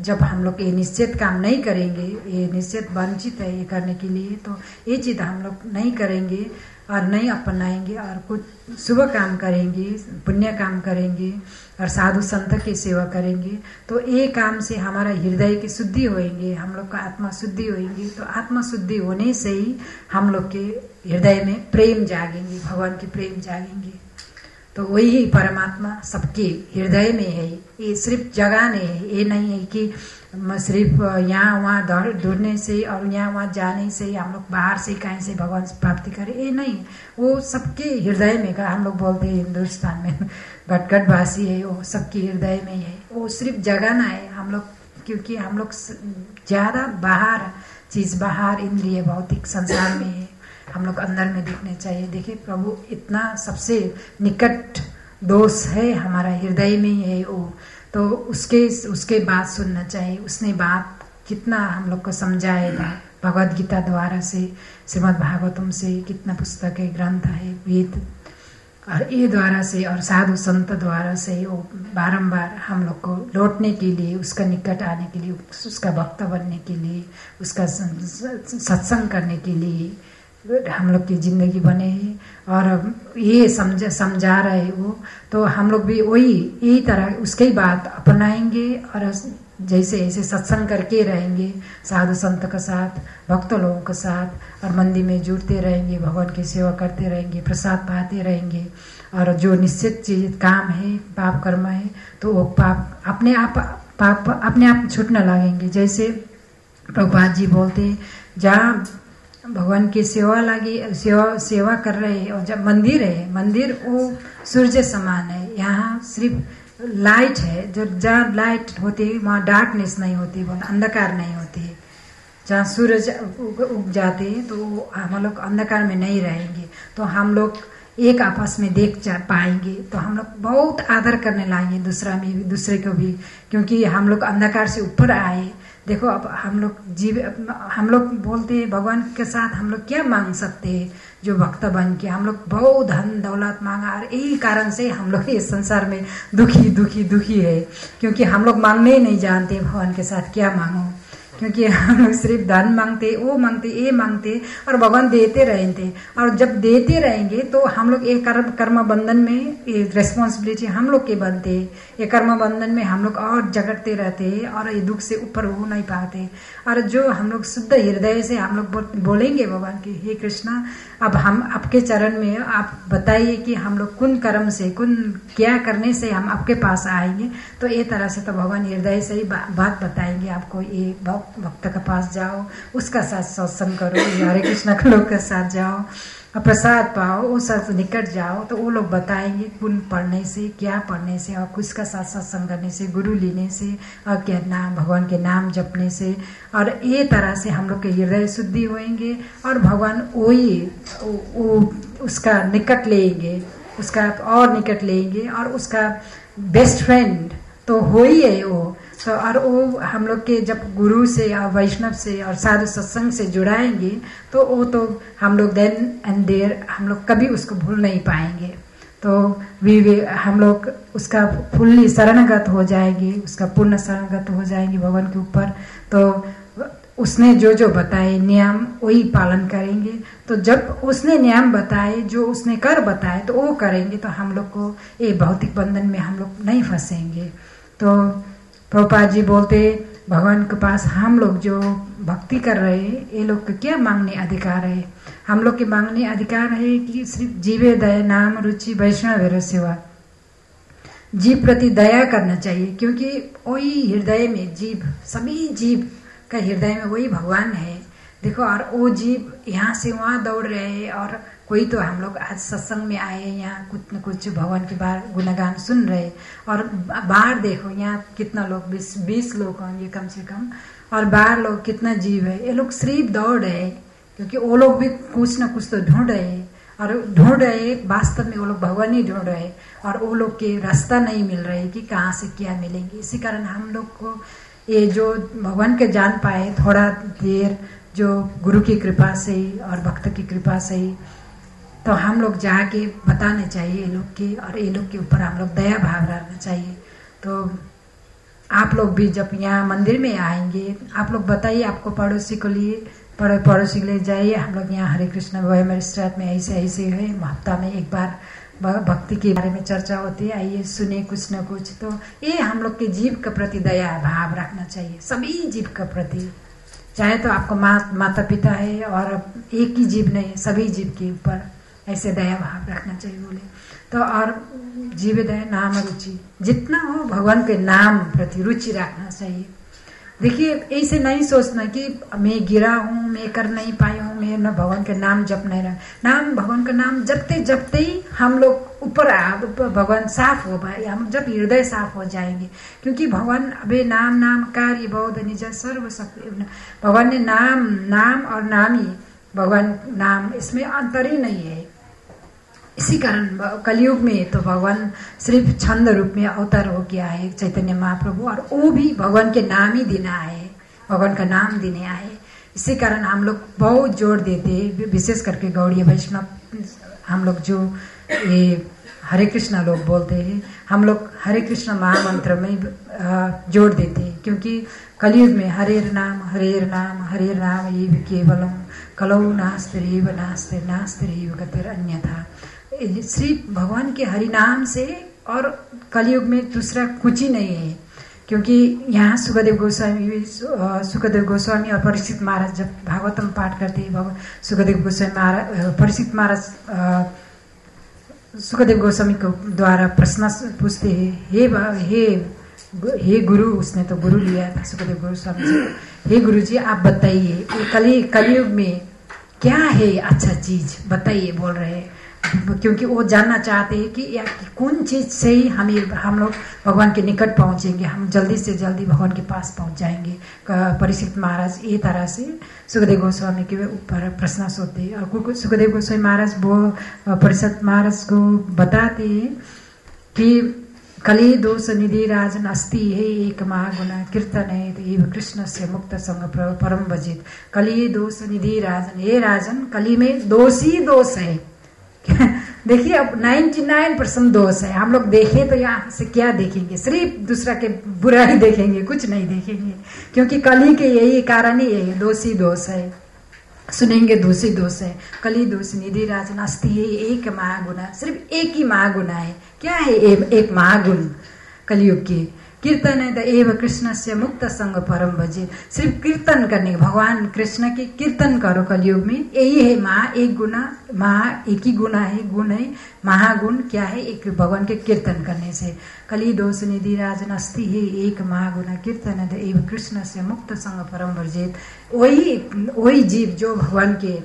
जब हम लोग ये निश्चित काम नहीं करेंगे, ये निश्चित वंचित है ये करने के लिए, तो ये चीज हम लोग नहीं करेंगे और नहीं अपनाएंगे और कुछ शुभ काम करेंगे, पुण्य काम करेंगे और साधु संत की सेवा करेंगे, तो ये काम से हमारा हृदय की शुद्धि होएंगे, हम लोग का आत्मा शुद्धि होएंगी। तो आत्मा शुद्धि होने से ही हम लोग के हृदय में प्रेम जागेंगे, भगवान की प्रेम जागेंगे। तो वही परमात्मा सबके हृदय में है, ये सिर्फ जगह नहीं है, ये नहीं है कि सिर्फ यहाँ वहाँ ढूंढने से और यहाँ वहाँ जाने से हम लोग बाहर से कहीं से भगवान से प्राप्ति करें, ये नहीं। वो सबके हृदय में का, हम लोग बोलते हैं हिंदुस्तान में गटगट भाषी है, वो सबके हृदय में है। वो सिर्फ जगह ना है हम लोग, क्योंकि हम लोग ज्यादा बाहर चीज, बाहर इंद्रिय भौतिक संसार में है, हम लोग अंदर में देखने चाहिए। देखिए प्रभु इतना सबसे निकट दोस्त है, हमारा हृदय में ही है वो, तो उसके बात सुनना चाहिए। उसने बात कितना हम लोग को समझाएगा, भगवद गीता द्वारा से, श्रीमद् भागवतम से, कितना पुस्तक है, ग्रंथ है, वेद, और ये द्वारा से और साधु संत द्वारा से वो बारंबार हम लोग को लौटने के लिए, उसका निकट आने के लिए, उसका भक्त बनने के लिए, उसका सत्संग करने के लिए हम लोग की जिंदगी बने हैं, और ये समझा रहे वो। तो हम लोग भी वही यही तरह उसकी बात अपनाएंगे और जैसे ऐसे सत्संग करके रहेंगे साधु संत के साथ, भक्त लोगों के साथ, और मंदिर में जुड़ते रहेंगे, भगवान की सेवा करते रहेंगे, प्रसाद पाते रहेंगे, और जो निश्चित चीज काम है, पाप कर्म है, तो वो पाप अपने आप छूटने लगेंगे। जैसे प्रभुपाद जी बोलते, जहाँ भगवान की सेवा लगी, सेवा कर रहे हैं, और जब मंदिर है, मंदिर वो सूर्य समान है, यहाँ सिर्फ लाइट है, जब जहाँ लाइट होती है वहाँ डार्कनेस नहीं होती, बहुत अंधकार नहीं होती है। जहाँ सूरज उग जाते तो हम लोग अंधकार में नहीं रहेंगे, तो हम लोग एक आपस में देख पाएंगे, तो हम लोग बहुत आदर करने लाएंगे दूसरे को भी, क्योंकि हम लोग अंधकार से ऊपर आए। देखो अब हम लोग बोलते हैं भगवान के साथ हम लोग क्या मांग सकते हैं, जो भक्त बन के हम लोग बहुत धन दौलत मांगा, और यही कारण से हम लोग इस संसार में दुखी है, क्योंकि हम लोग मांगने ही नहीं जानते भगवान के साथ क्या मांगो, क्योंकि हम लोग सिर्फ धन मांगते, वो मांगते, ये मांगते, और भगवान देते रहते। और जब देते रहेंगे तो हम लोग एक कर्म बंधन में रिस्पॉन्सिबिलिटी हम लोग के बनते, ये कर्म बंधन में हम लोग और जगड़ते रहते और ये दुख से ऊपर हो नहीं पाते। और जो हम लोग शुद्ध हृदय से हम लोग बोलेंगे भगवान की, हे कृष्णा अब हम आपके चरण में, आप बताइए कि हम लोग कुन कर्म से, कुन क्या करने से हम आपके पास आएंगे, तो ये तरह से तो भगवान हृदय से ही बात बताएंगे आपको। ये भक्त के पास जाओ, उसका साथ सत्संग करो, हरे कृष्ण के लोग के साथ जाओ, प्रसाद पाओ, वो सब निकट जाओ, तो वो लोग बताएंगे कुल पढ़ने से, क्या पढ़ने से, और किसका साथ सत्संग करने से, गुरु लेने से, और क्या नाम भगवान के नाम जपने से, और ये तरह से हम लोग के हृदय शुद्धि होएंगे, और भगवान वही उसका निकट लेंगे, उसका और निकट लेंगे, और उसका बेस्ट फ्रेंड तो हो ही है वो। तो और वो हम लोग के जब गुरु से और वैष्णव से और साधु सत्संग से जुड़ाएंगे, तो वो तो हम लोग देन एंड देयर हम लोग कभी उसको भूल नहीं पाएंगे। तो हम लोग उसका फुल्ली शरणगत हो जाएंगे, उसका पूर्ण शरणगत हो जाएंगे भगवान के ऊपर। तो उसने जो बताए नियम वही पालन करेंगे। तो जब उसने नियम बताए, जो उसने कर बताए, तो वो करेंगे, तो हम लोग को ये भौतिक बंधन में हम लोग नहीं फंसेंगे। तो प्रभुपाद जी बोलते भगवान के पास हम लोग जो भक्ति कर रहे हैं, ये लोग का क्या मांगने अधिकार है? हम लोग के मांगने अधिकार है कि सिर्फ जीवे दया नाम रुचि वैष्णव सेवा, जीव प्रति दया करना चाहिए, क्योंकि वही हृदय में जीव, सभी जीव का हृदय में वही भगवान है। देखो, और वो जीव यहाँ से वहाँ दौड़ रहे हैं, और कोई तो हम लोग आज सत्संग में आए, यहाँ कुछ न कुछ भगवान के बारे गुणगान सुन रहे, और बाहर देखो यहाँ कितना लोग, 20 लोग होंगे कम से कम, और बाहर लोग कितना जीव है, ये लोग सिर्फ दौड़ रहे, क्योंकि वो लोग भी कुछ न कुछ तो ढूंढ रहे, और ढूंढ रहे वास्तव में वो लोग भगवान ही ढूंढ रहे, और वो लोग के रास्ता नहीं मिल रहे कि कहाँ से क्या मिलेंगे। इसी कारण हम लोग को ये जो भगवान के जान पाए थोड़ा देर, जो गुरु की कृपा से और भक्त की कृपा से, तो हम लोग जाके बताने चाहिए ये लोग के, और ये लोग के ऊपर हम लोग दया भाव रखना चाहिए। तो आप लोग भी जब यहाँ मंदिर में आएंगे, आप लोग बताइए आपको पड़ोसी को लिए, पड़ोसी के लिए जाइए, हम लोग यहाँ हरे कृष्ण हमारे स्टार्ट में ऐसे है, हफ्ता में एक बार भक्ति के बारे में चर्चा होती है, आइए सुने कुछ न कुछ। तो ये हम लोग के जीव के प्रति दया भाव रखना चाहिए, सभी जीव के प्रति, चाहे तो आपको माता पिता है और एक ही जीव नहीं, सभी जीव के ऊपर ऐसे दया भाव रखना चाहिए बोले। तो और जीव दया नाम रुचि, जितना हो भगवान के नाम प्रति रुचि रखना चाहिए। देखिए, ऐसे नहीं सोचना कि मैं गिरा हूँ, मैं कर नहीं पाई हूँ, मैं न भगवान के नाम जप नहीं रहा। नाम भगवान का नाम जपते जपते ही हम लोग ऊपर भगवान साफ हो पाए, हम जब हृदय साफ हो जाएंगे, क्योंकि भगवान अबे नाम कार्य बौद्ध निज सर्व शक्ति, भगवान ने नाम और नामी, भगवान नाम, इसमें अंतर ही नहीं है। इसी कारण कलयुग में तो भगवान सिर्फ छंद रूप में अवतार हो गया है चैतन्य महाप्रभु, और वो भी भगवान के नाम ही देने आए, भगवान का नाम देने आए। इसी कारण हम लोग बहुत जोर देते हैं, विशेष करके गौड़ीय वैष्णव हम लोग जो ये हरे कृष्णा लोग बोलते हैं, हम लोग हरे कृष्ण महामंत्र में जोर देते हैं, क्योंकि कलयुग में हरे नाम ये केवलम कलौ नास्तिरेव नास्तिरेव गतिर अन्यथा। सिर्फ भगवान के हरि नाम से और कलयुग में दूसरा कुछ ही नहीं है। क्योंकि यहाँ सुखदेव गोस्वामी और परीक्षित महाराज जब भागवतम पाठ करते हैं, सुखदेव गोस्वामी को द्वारा प्रश्न पूछते हैं, हे गुरु, उसने तो गुरु लिया था सुखदेव गोस्वामी जी, हे गुरु जी आप बताइए कलयुग में क्या है अच्छा चीज बताइए बोल रहे हैं। क्योंकि वो जानना चाहते हैं कि कौन चीज से ही हम लोग भगवान के निकट पहुंचेंगे, हम जल्दी से जल्दी भगवान के पास पहुंच जाएंगे। परीक्षित महाराज ये तरह से सुखदेव गोस्वामी के ऊपर प्रश्न सोचते हैं और सुखदेव गोस्वामी महाराज वो परीक्षित महाराज को बताते हैं कि कली दोष निधि राजन अस्ति हे एक महागुण कीर्तन है कृष्ण से मुक्त संग परम भजित। कली दोष निधि राजन, हे राजन कली में दोष ही दोष है। देखिए अब 99% दोष है। हम लोग देखें तो यहाँ से क्या देखेंगे, सिर्फ दूसरा के बुरा ही देखेंगे, कुछ नहीं देखेंगे, क्योंकि कली के यही कारण ही है, दोष ही दोष है। सुनेंगे दोषी दोष है। कली दोष निधि राजन अस्ति है एक महागुण, सिर्फ एक ही महागुण है। क्या है एक महागुण कलयुग की? कीर्तन है एव कृष्ण से मुक्त संग परम भजे। सिर्फ कीर्तन करने, भगवान कृष्ण के कीर्तन करो कलयुग में, यही है महा एक गुना, महा एक ही गुना है, गुण है महागुण। क्या है? एक भगवान के कीर्तन करने से। कली दोष निधि राजन अस्ति है एक महागुण कीर्तन है एव कृष्ण से मुक्त संग परम भजेत। वही जीव जो भगवान के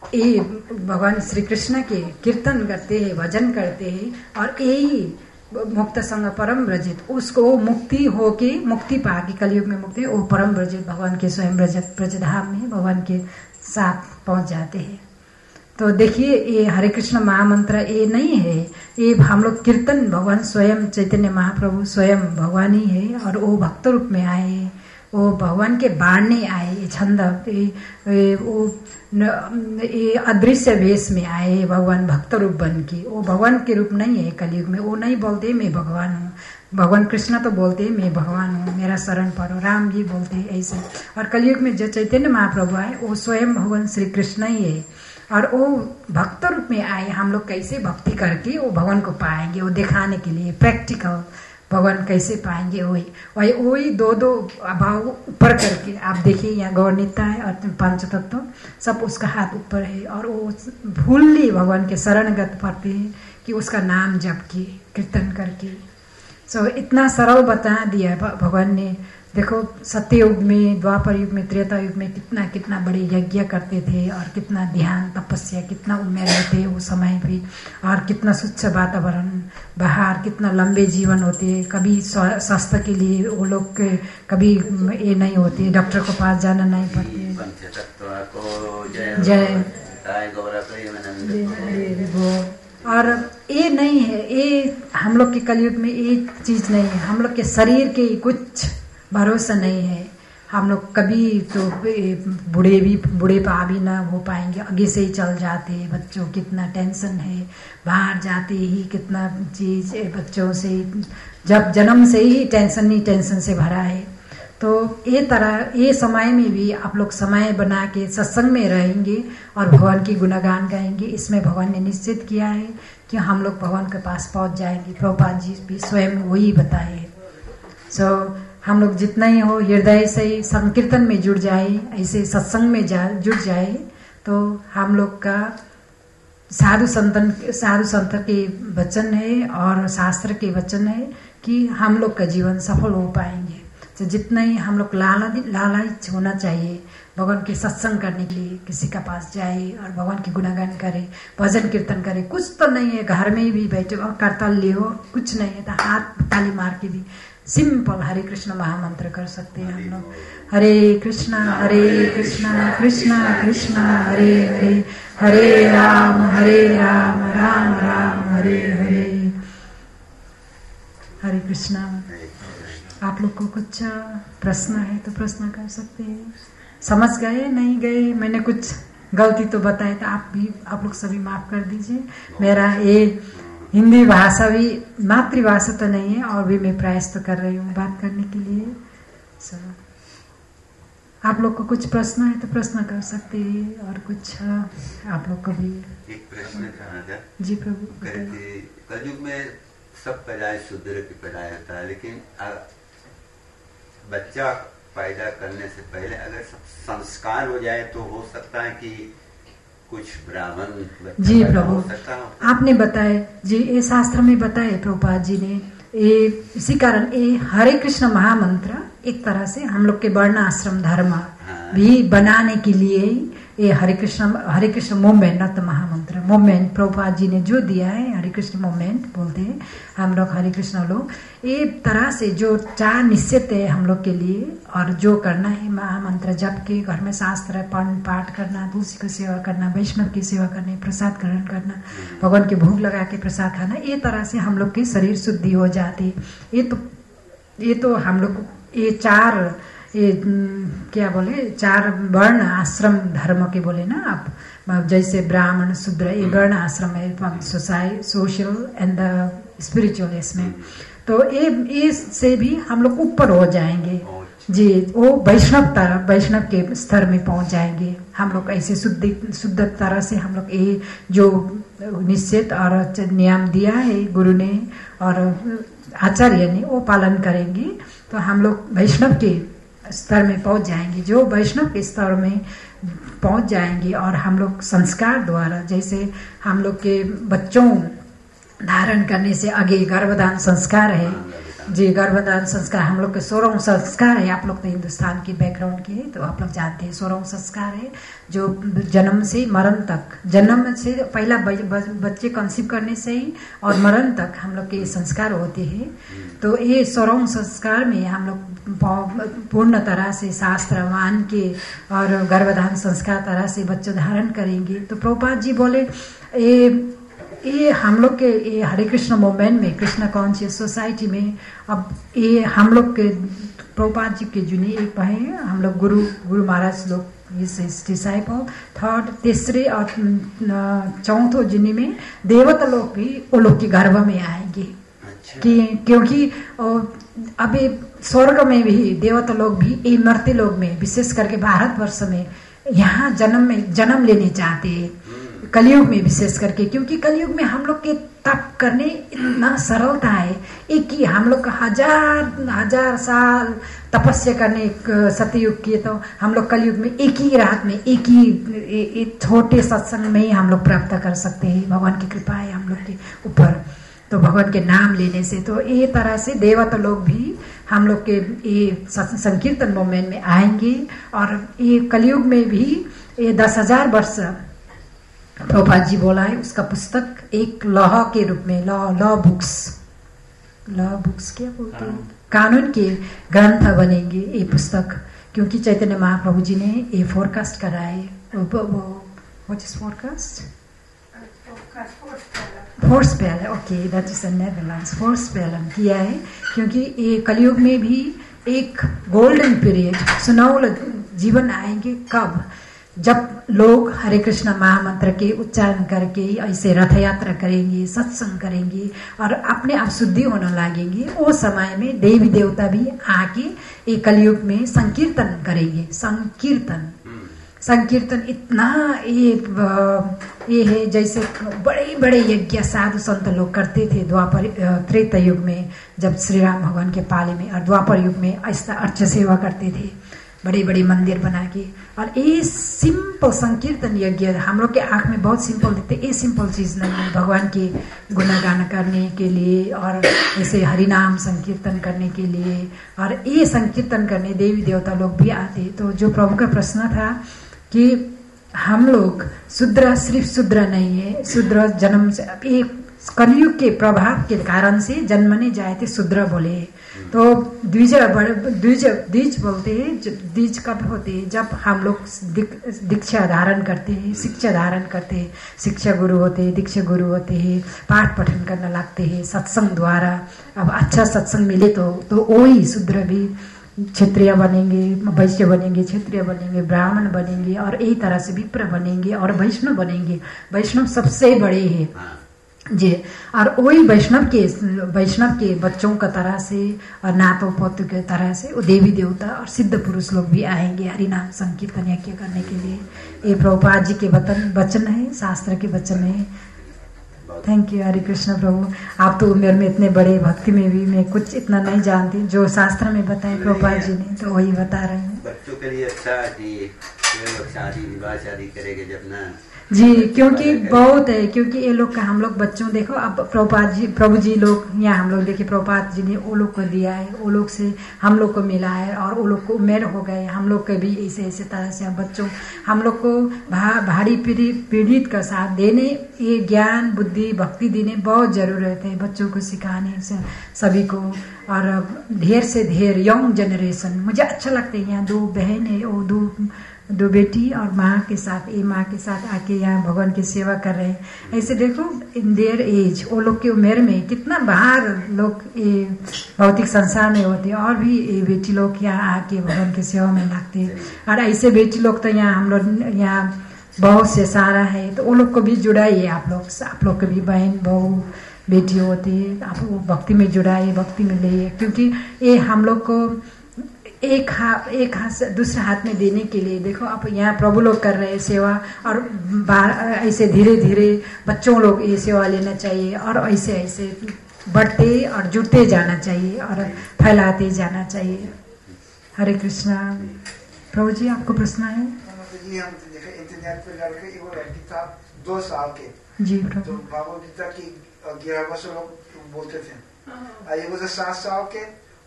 भगवान श्री कृष्ण के कीर्तन करते हैं, भजन करते हैं और यही मुक्त संग परम ब्रजित, उसको मुक्ति होके मुक्ति पाके कलयुग में मुक्ति, वो परम ब्रजित भगवान के स्वयं ब्रजधाम में भगवान के साथ पहुंच जाते हैं। तो देखिए ये हरे कृष्ण महामंत्र ये नहीं है, ये हम लोग कीर्तन, भगवान स्वयं चैतन्य महाप्रभु स्वयं भगवान ही है और वो भक्त रूप में आए हैं, वो भगवान के बाढ़ने आए, ये छंद ये अदृश्य वेश में आए भगवान भक्त रूप बन के। वो भगवान के रूप नहीं है कलयुग में, वो नहीं बोलते मैं भगवान हूँ। भगवान कृष्ण तो बोलते मैं भगवान हूँ, मेरा शरण पड़ो, राम जी बोलते हैं ऐसे। और कलयुग में जो चैतन्य महाप्रभु आए वो स्वयं भगवान श्री कृष्ण ही है और वो भक्त रूप में आए। हम लोग कैसे भक्ति करके वो भगवान को पाएंगे, वो दिखाने के लिए प्रैक्टिकल भगवान कैसे पाएंगे, वही दो अभाव ऊपर करके आप देखिए यहाँ गौरनीता है और पंच तत्व सब उसका हाथ ऊपर है और वो भूलली भगवान के शरणगत पड़ते हैं कि उसका नाम जप के कीर्तन करके। सो इतना सरल बता दिया भगवान ने। देखो सत्ययुग में, द्वापर युग में, त्रेता युग में कितना कितना बड़े यज्ञ करते थे और कितना ध्यान तपस्या, कितना उम्र रहते उस समय भी, और कितना स्वच्छ वातावरण, बाहर कितना लंबे जीवन होते। कभी स्वास्थ्य के लिए वो लोग कभी ये नहीं होते, डॉक्टर को पास जाना नहीं पड़ते। जय और ये नहीं है, ये हम लोग के कलयुग में एक चीज नहीं है। हम लोग के शरीर के कुछ भरोसा नहीं है। हम लोग कभी तो बूढ़े पा भी ना हो पाएंगे, आगे से ही चल जाते हैं। बच्चों कितना टेंशन है, बाहर जाते ही कितना चीज बच्चों से, जब जन्म से ही टेंशन से भरा है। तो ये समय में भी आप लोग समय बना के सत्संग में रहेंगे और भगवान की गुणगान गाएंगे। इसमें भगवान ने निश्चित किया है कि हम लोग भगवान के पास पहुंच जाएंगे। प्रभुपाद जी भी स्वयं वही बताए। हम लोग जितना ही हो हृदय से ही संकीर्तन में जुड़ जाए, ऐसे सत्संग में जुड़ जाए, तो हम लोग का साधु संत के वचन है और शास्त्र के वचन है कि हम लोग का जीवन सफल हो पाएंगे। तो जितना ही हम लोग लालच होना चाहिए भगवान के सत्संग करने के लिए, किसी का पास जाए और भगवान की गुणगान करे, भजन कीर्तन करे। कुछ तो नहीं है, घर में भी बैठे और करतल्य हो, कुछ नहीं है तो हाथ ताली मार के भी सिंपल हरे कृष्ण महामंत्र कर सकते हैं हम लोग। हरे कृष्णा कृष्णा कृष्ण हरे हरे, हरे राम राम राम हरे हरे। हरे कृष्णा। आप लोग को कुछ प्रश्न है तो प्रश्न कर सकते हैं। समझ गए नहीं गए, मैंने कुछ गलती तो बताया था, आप लोग सभी माफ कर दीजिए। मेरा ये हिंदी भाषा भी मातृभाषा तो नहीं है और भी मैं प्रयास तो कर रही हूँ बात करने के लिए। आप लोग को कुछ प्रश्न है तो प्रश्न कर सकते हैं और कुछ आप लोग को भी। एक प्रश्न था जी प्रभु। कलयुग में सब पैदाए शूद्र की पैदाए होता है, लेकिन बच्चा पैदा करने से पहले अगर संस्कार हो जाए तो हो सकता है कि कुछ ब्राह्मण जी प्रभु आपने बताए जी, ये शास्त्र में बताए प्रभुपाद जी ने। इसी कारण ये हरे कृष्ण महामंत्र एक तरह से हम लोग के वर्ण आश्रम धर्म भी बनाने के लिए ये हरे कृष्ण मूवमेंट, नॉट महामंत्र मूवमेंट, प्रभुपाद जी ने जो दिया है हरे कृष्ण मूवमेंट बोलते हैं हम लोग, हरे कृष्ण लोग। ये तरह से जो 4 निश्चित है हम लोग के लिए, और जो करना है महामंत्र जप के, घर में शास्त्र पाठ करना, तुलसी की सेवा करना, वैष्णव की सेवा करनी, प्रसाद ग्रहण करना, भगवान के भोग लगा के प्रसाद खाना, ये तरह से हम लोग की शरीर शुद्धि हो जाती। ये तो हम लोग ये 4 क्या बोले 4 वर्ण आश्रम धर्म के बोले ना आप, जैसे ब्राह्मण शूद्र, ये वर्ण आश्रम है, सोशल एंड द स्पिरिचुअल इसमें। तो ये से भी हम लोग ऊपर हो जाएंगे जी, वो वैष्णव के स्तर में पहुंच जाएंगे हम लोग। ऐसे शुद्ध तरह से हम लोग ये जो निश्चित और नियम दिया है गुरु ने और आचार्य ने, वो पालन करेंगे तो हम लोग वैष्णव के स्तर में पहुंच जाएंगे। जो वैष्णव के स्तर में पहुंच जाएंगे और हम लोग संस्कार द्वारा, जैसे हम लोग के बच्चों धारण करने से आगे गर्भदान संस्कार है जी, गर्भदान संस्कार हम लोग के 16 संस्कार है। आप लोग तो हिंदुस्तान की बैकग्राउंड के तो आप लोग जानते हैं 16 संस्कार है जो जन्म से मरण तक, जन्म से पहला बच्चे कंसीव करने से ही और मरण तक हम लोग के संस्कार होते हैं। तो ये 16 संस्कार में हम लोग पूर्ण तरह से शास्त्र मान के और गर्भधान संस्कार तरह से बच्चे धारण करेंगे। तो प्रभुपाद जी बोले ये हम लोग के ये हरे कृष्ण मूवमेंट में, कृष्ण कॉन्शियस सोसाइटी में, अब ये हम लोग के प्रभुपाद जी के जुनी एक है, हम लोग गुरु महाराज लोग डिसाइपल, 3rd, 3रे और 4th जुनी में देवता लोग भी वो लोग के गर्भ में आएंगे। क्योंकि अभी स्वर्ग में भी देवता लोग भी, ये मर्त्य लोग में, विशेष करके भारतवर्ष में यहाँ जन्म लेने चाहते हैं, कलयुग में विशेष करके, क्योंकि कलयुग में हम लोग के तप करने इतना सरलता है। एक ही हम लोग हजार साल तपस्या करने सतयुग के, तो हम लोग कलयुग में एक ही रात में एक ही छोटे सत्संग में ही हम लोग प्राप्त कर सकते हैं। भगवान की कृपा है हम लोग के ऊपर, तो भगवान के नाम लेने से। तो ये तरह से देवता लोग भी हम लोग के ये संकीर्तन मूवमेंट में आएंगे। और ये कलयुग में भी ये 10,000 वर्ष प्रभुपाद जी बोला है, उसका पुस्तक एक लॉ के रूप में, लॉ बुक्स क्या बोलते हैं, कानून के ग्रंथ बनेंगे ये पुस्तक। क्योंकि चैतन्य महाप्रभु जी ने ये फोरकास्ट करा है। What is forecast? Forespell, okay, that is Netherlands. Forespell किया है क्योंकि ये कलयुग में भी एक गोल्डन पीरियड, सुनौल जीवन आएंगे। कब? जब लोग हरे कृष्ण महामंत्र के उच्चारण करके ऐसे रथ यात्रा करेंगे, सत्संग करेंगे और अपने आप शुद्धि होने लगेंगे, वो समय में देवी देवता भी आके ये कलयुग में संकीर्तन करेंगे। संकीर्तन इतना ये है जैसे बड़े बड़े यज्ञ साधु संत लोग करते थे द्वापर त्रेता युग में, जब श्री राम भगवान के पाले में, और द्वापर युग में ऐसा अर्च सेवा करते थे, बड़े बड़े मंदिर बना के। और ये सिंपल संकीर्तन यज्ञ हम लोग के आंख में बहुत सिंपल दिखते, ये सिंपल चीज नहीं है। भगवान के गुणगान करने के लिए और ऐसे हरिनाम संकीर्तन करने के लिए, और ये संकीर्तन करने देवी देवता लोग भी आते। तो जो प्रभु का प्रश्न था कि हम लोग शूद्र, सिर्फ शूद्र नहीं है, शूद्र जन्म से एक कलयुग के प्रभाव के कारण से जन्मने जाए थे, शूद्र बोले। तो द्विज बोलते हैं। द्विज कब होते हैं? जब हम लोग दीक्षा धारण करते हैं, शिक्षा धारण करते हैं, शिक्षा गुरु होते हैं, दीक्षा गुरु होते हैं, पाठ पठन करने लगते हैं सत्संग द्वारा। अब अच्छा सत्संग मिले तो वही शूद्र भी क्षत्रिय बनेंगे, वैश्य बनेंगे, क्षत्रिय बनेंगे, ब्राह्मण बनेंगे, और यही तरह से विप्र बनेंगे और वैष्णव बनेंगे। वैष्णव सबसे बड़े हैं जी। और वही वैष्णव के बच्चों का तरह से और नातो पोतों के तरह से वो देवी देवता और सिद्ध पुरुष लोग भी आएंगे हरिनाम संकीर्तन यज्ञ करने के लिए। ये प्रभुपाद जी के वचन है, शास्त्र के वचन है। थैंक यू हरे कृष्ण प्रभु। आप तो उम्र में इतने बड़े, भक्ति में भी मैं कुछ इतना नहीं जानती, जो शास्त्र में बताए प्रभुपाद जी ने तो वही बता रहे हैं। बच्चों के लिए अच्छा कि लोग शादी विवाह शादी करेंगे जब ना जी, क्योंकि बहुत है, क्योंकि ये लोग का हम लोग बच्चों देखो, अब प्रभु जी लोग यहाँ हम लोग देखिए प्रभुपाद जी ने वो लोग को दिया है, वो लोग से हम लोग को मिला है और वो लोग को उम्र हो गए, हम लोग के भी ऐसे तरह से बच्चों हम लोग को भारी पीड़ित का साथ देने, ये ज्ञान बुद्धि भक्ति देने बहुत जरूरत है बच्चों को सिखाने से सभी को। और ढेर से ढेर यंग जनरेशन, मुझे अच्छा लगता है यहाँ 2 बहन है, वो दो बेटी और माँ के साथ, ये माँ के साथ आके यहाँ भगवान की सेवा कर रहे हैं। ऐसे देखो इन देयर एज, वो लोग की उम्र में कितना बाहर लोग ये भौतिक संसार में होते, और भी ये बेटी लोग यहाँ आके भगवान की सेवा में लगते। और ऐसे बेटी लोग तो यहाँ हम लोग यहाँ बहुत से सारा है, तो वो लोग को भी जुड़ाइए आप लोग के भी बहन बहू बेटी होती है, आप भक्ति में जुड़ाइए, भक्ति में ले, क्योंकि ये हम लोग को एक हाथ से दूसरे हाथ में देने के लिए। देखो आप यहाँ प्रभु लोग कर रहे हैं सेवा, और ऐसे धीरे धीरे बच्चों लोग ये सेवा लेना चाहिए, और ऐसे ऐसे बढ़ते और जुड़ते जाना चाहिए और फैलाते जाना चाहिए। हरे कृष्णा। प्रभु जी आपको प्रश्न है? जी हम देखे इंटरनेट पर लड़के, वो लड़की था 2 साल के जी, तो भगवद गीता की 11 वर्ष लोग बोलते थे। ये वो 7 साल के,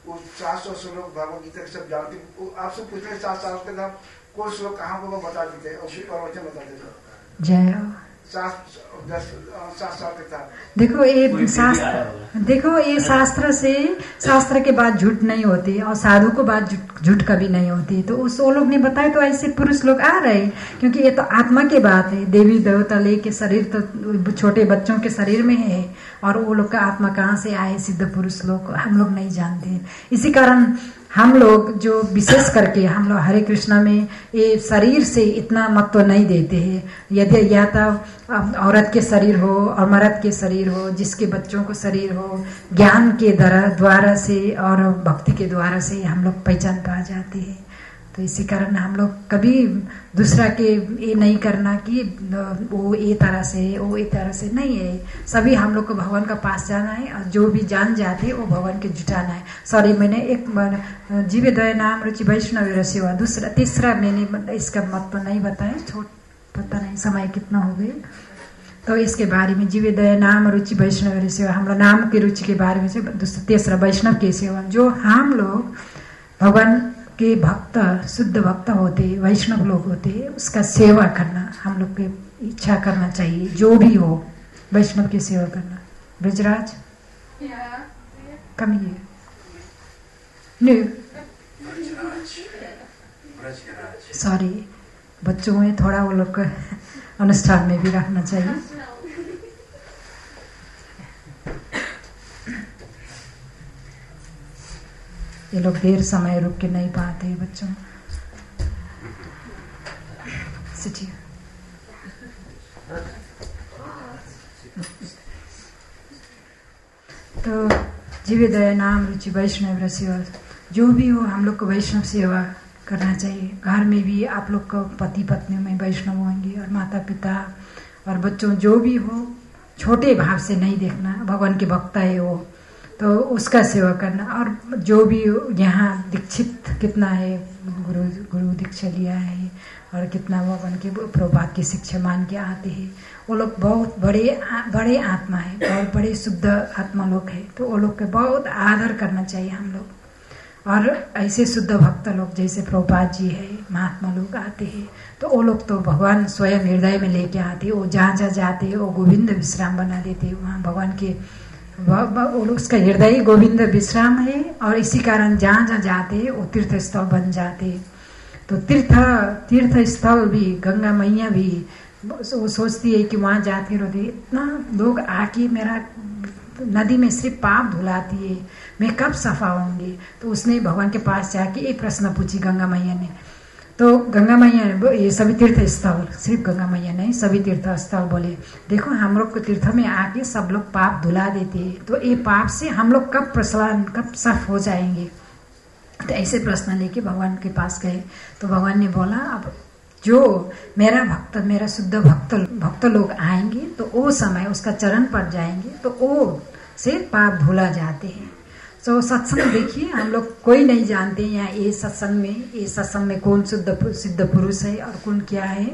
वो 700 श्लोक भगवद गीता के सब जानते। आपसे पूछते 7 साल के था कोई श्लोक कहाँ को बता देते और प्रवचन बता देते। जय। 7 साल के था। देखो ये शास्त्र के बाद झूठ नहीं होती, और साधु को बाद झूठ कभी नहीं होती। तो उस वो लोग ने बताया, तो ऐसे पुरुष लोग आ रहे, क्योंकि ये तो आत्मा की बात है। देवी देवता लेके शरीर तो छोटे बच्चों के शरीर में है, और वो लोग का आत्मा कहाँ से आए सिद्ध पुरुष लोग हम लोग नहीं जानते। इसी कारण हम लोग जो विशेष करके हम लोग हरे कृष्णा में ये शरीर से इतना महत्व नहीं देते हैं। यदि या तो औरत के शरीर हो और मर्द के शरीर हो, जिसके बच्चों को शरीर हो, ज्ञान के द्वारा से और भक्ति के द्वारा से हम लोग पहचान पा जाते हैं। तो इसी कारण हम लोग कभी दूसरा के ये नहीं करना कि वो ये तरह से वो ये तरह से नहीं है। सभी हम लोग को भगवान का पास जाना है, और जो भी जान जाते वो भगवान के जुटाना है। सॉरी, मैंने एक जीव दया नाम रुचि वैष्णव सेवा, तीसरा मैंने इसका महत्व नहीं बताया, पता नहीं समय कितना हो गए। तो इसके बारे में जीव दया नाम रुचि वैष्णव सेवा, हम लोग नाम की रुचि के बारे में से तीसरा वैष्णव की सेवा, जो हम लोग भगवान के भक्त शुद्ध भक्त होते वैष्णव लोग होते, उसका सेवा करना हम लोग के इच्छा करना चाहिए, जो भी हो वैष्णव की सेवा करना। ब्रजराज कमिए सॉरी, बच्चों में थोड़ा वो लोग को अनुष्ठान में भी रखना चाहिए। ये लोग देर समय रुक के नहीं पाते बच्चों। तो जीव दया नाम रुचि वैष्णव सेवा, जो भी हो हम लोग को वैष्णव सेवा करना चाहिए। घर में भी आप लोग को पति पत्नी में वैष्णव होंगे, और माता पिता और बच्चों जो भी हो, छोटे भाव से नहीं देखना। भगवान के भक्त है वो, तो उसका सेवा करना। और जो भी यहाँ दीक्षित कितना है, गुरु दीक्षा लिया है, और कितना वो बन के प्रभात की शिक्षा मान के आते हैं, वो लोग बहुत बड़े आत्मा है, बहुत बड़े शुद्ध आत्मा लोग है। तो वो लोग के बहुत आदर करना चाहिए हम लोग। और ऐसे शुद्ध भक्त लोग जैसे प्रभुपाद जी है, महात्मा लोग आते हैं, तो वो लोग तो भगवान स्वयं हृदय में लेके आते, वो जहाँ जहाँ जाते वो गोविंद विश्राम बना देते। वहाँ भगवान के उसका हृदय गोविंद विश्राम है, और इसी कारण जहाँ जहाँ जाते वो तीर्थ स्थल बन जाते। तो तीर्थ स्थल भी गंगा मैया भी वो सोचती है कि वहाँ जाते रहते, इतना लोग आके मेरा नदी में सिर्फ पाप धुलाती है, मैं कब सफा होंगी। तो उसने भगवान के पास जाके एक प्रश्न पूछी गंगा मैया ने। तो गंगा मैया ने ये सभी तीर्थ स्थल, सिर्फ गंगा मैया नहीं सभी तीर्थ स्थल बोले, देखो हम लोग को तीर्थ में आके सब लोग पाप धुला देते हैं, तो ये पाप से हम लोग कब प्रसन्न कब साफ हो जाएंगे। तो ऐसे प्रश्न लेके भगवान के पास गए। तो भगवान ने बोला, अब जो मेरा भक्त, मेरा शुद्ध भक्त लोग आएंगे, तो वो समय उसका चरण पर जाएंगे, तो वो से पाप धुला जाते हैं। तो सत्संग देखिए, हम लोग कोई नहीं जानते यहाँ ये सत्संग में कौन सिद्ध पुरुष है और कौन क्या है,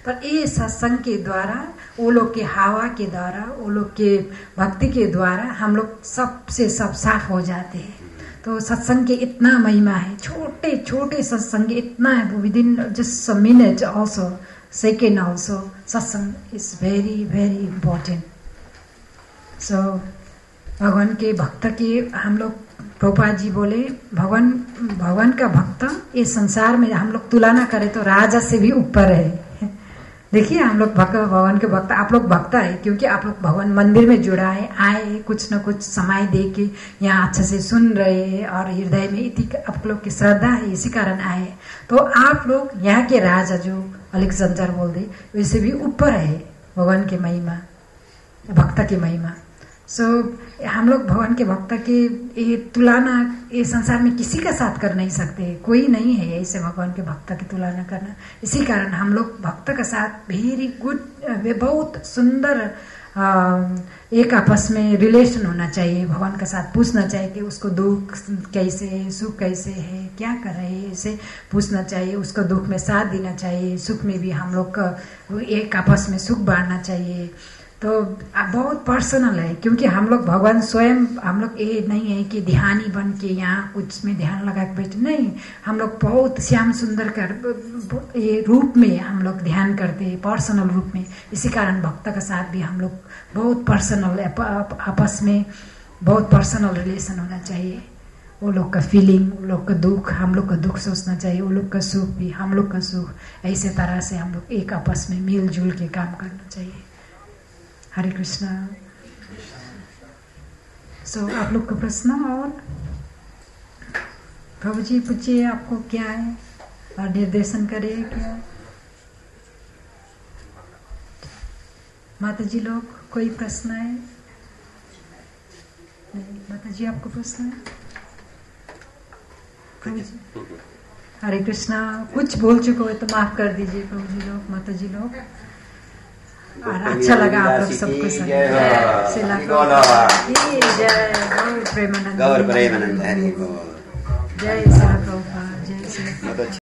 पर ये सत्संग के द्वारा, वो लोग के हवा के द्वारा, वो लोग के भक्ति के द्वारा हम लोग सबसे सब साफ हो जाते हैं। तो सत्संग के इतना महिमा है, छोटे छोटे सत्संग इतना है, with in just a minute also, second also, सत्संग इज वेरी वेरी इम्पोर्टेंट। सो भगवान के भक्त के हम लोग, प्रभुपाद जी बोले भगवान का भक्त इस संसार में हम लोग तुलना करें तो राजा से भी ऊपर है। देखिए हम लोग भगवान के भक्त, आप लोग भक्त है क्योंकि आप लोग भगवान मंदिर में जुड़ा है, आए कुछ न कुछ समय दे के यहाँ अच्छे से सुन रहे हैं और हृदय में इतनी आप लोग की श्रद्धा है, इसी कारण आए। तो आप लोग यहाँ के राजा जो अलेक्जेंडर बोल दे वैसे भी ऊपर है भगवान की महिमा, भक्त की महिमा। सो हम लोग भगवान के भक्त के ये तुलना ये संसार में किसी का साथ कर नहीं सकते, कोई नहीं है ऐसे भगवान के भक्त की तुलना करना। इसी कारण हम लोग भक्त के साथ वेरी गुड, बहुत सुंदर एक आपस में रिलेशन होना चाहिए। भगवान के साथ पूछना चाहिए कि उसको दुख कैसे है, सुख कैसे है, क्या कर रहे हैं, इसे पूछना चाहिए। उसको दुख में साथ देना चाहिए, सुख में भी हम लोग का एक आपस में सुख बांटना चाहिए। तो बहुत पर्सनल है क्योंकि हम लोग भगवान स्वयं, हम लोग ये नहीं है कि ध्यानी बन के यहाँ कुछ में ध्यान लगा के बैठे, नहीं, हम लोग बहुत श्याम सुंदर कर ये रूप में हम लोग ध्यान करते हैं, पर्सनल रूप में। इसी कारण भक्त के साथ भी हम लोग बहुत पर्सनल, आपस में बहुत पर्सनल रिलेशन होना चाहिए। वो लोग का फीलिंग, वो लोग का दुख, हम लोग का दुख सोचना चाहिए, वो लोग का सुख भी हम लोग का सुख, ऐसे तरह से हम लोग एक आपस में मिलजुल के काम करना चाहिए। हरे कृष्णा। सो आप लोग का प्रश्न और प्रभु जी पूछिए आपको क्या है और निर्देशन करिए क्या। माता जी लोग कोई प्रश्न है? नहीं, माता जी आपको प्रश्न है? प्रभु जी हरे कृष्णा। कुछ बोल चुके हो तो माफ कर दीजिए प्रभु जी लोग, माता जी लोग। और अच्छा लगा आप लोग सबको सुन। जय गौर प्रेमानंद, जय शिला प्रभुपाद, जय श्री।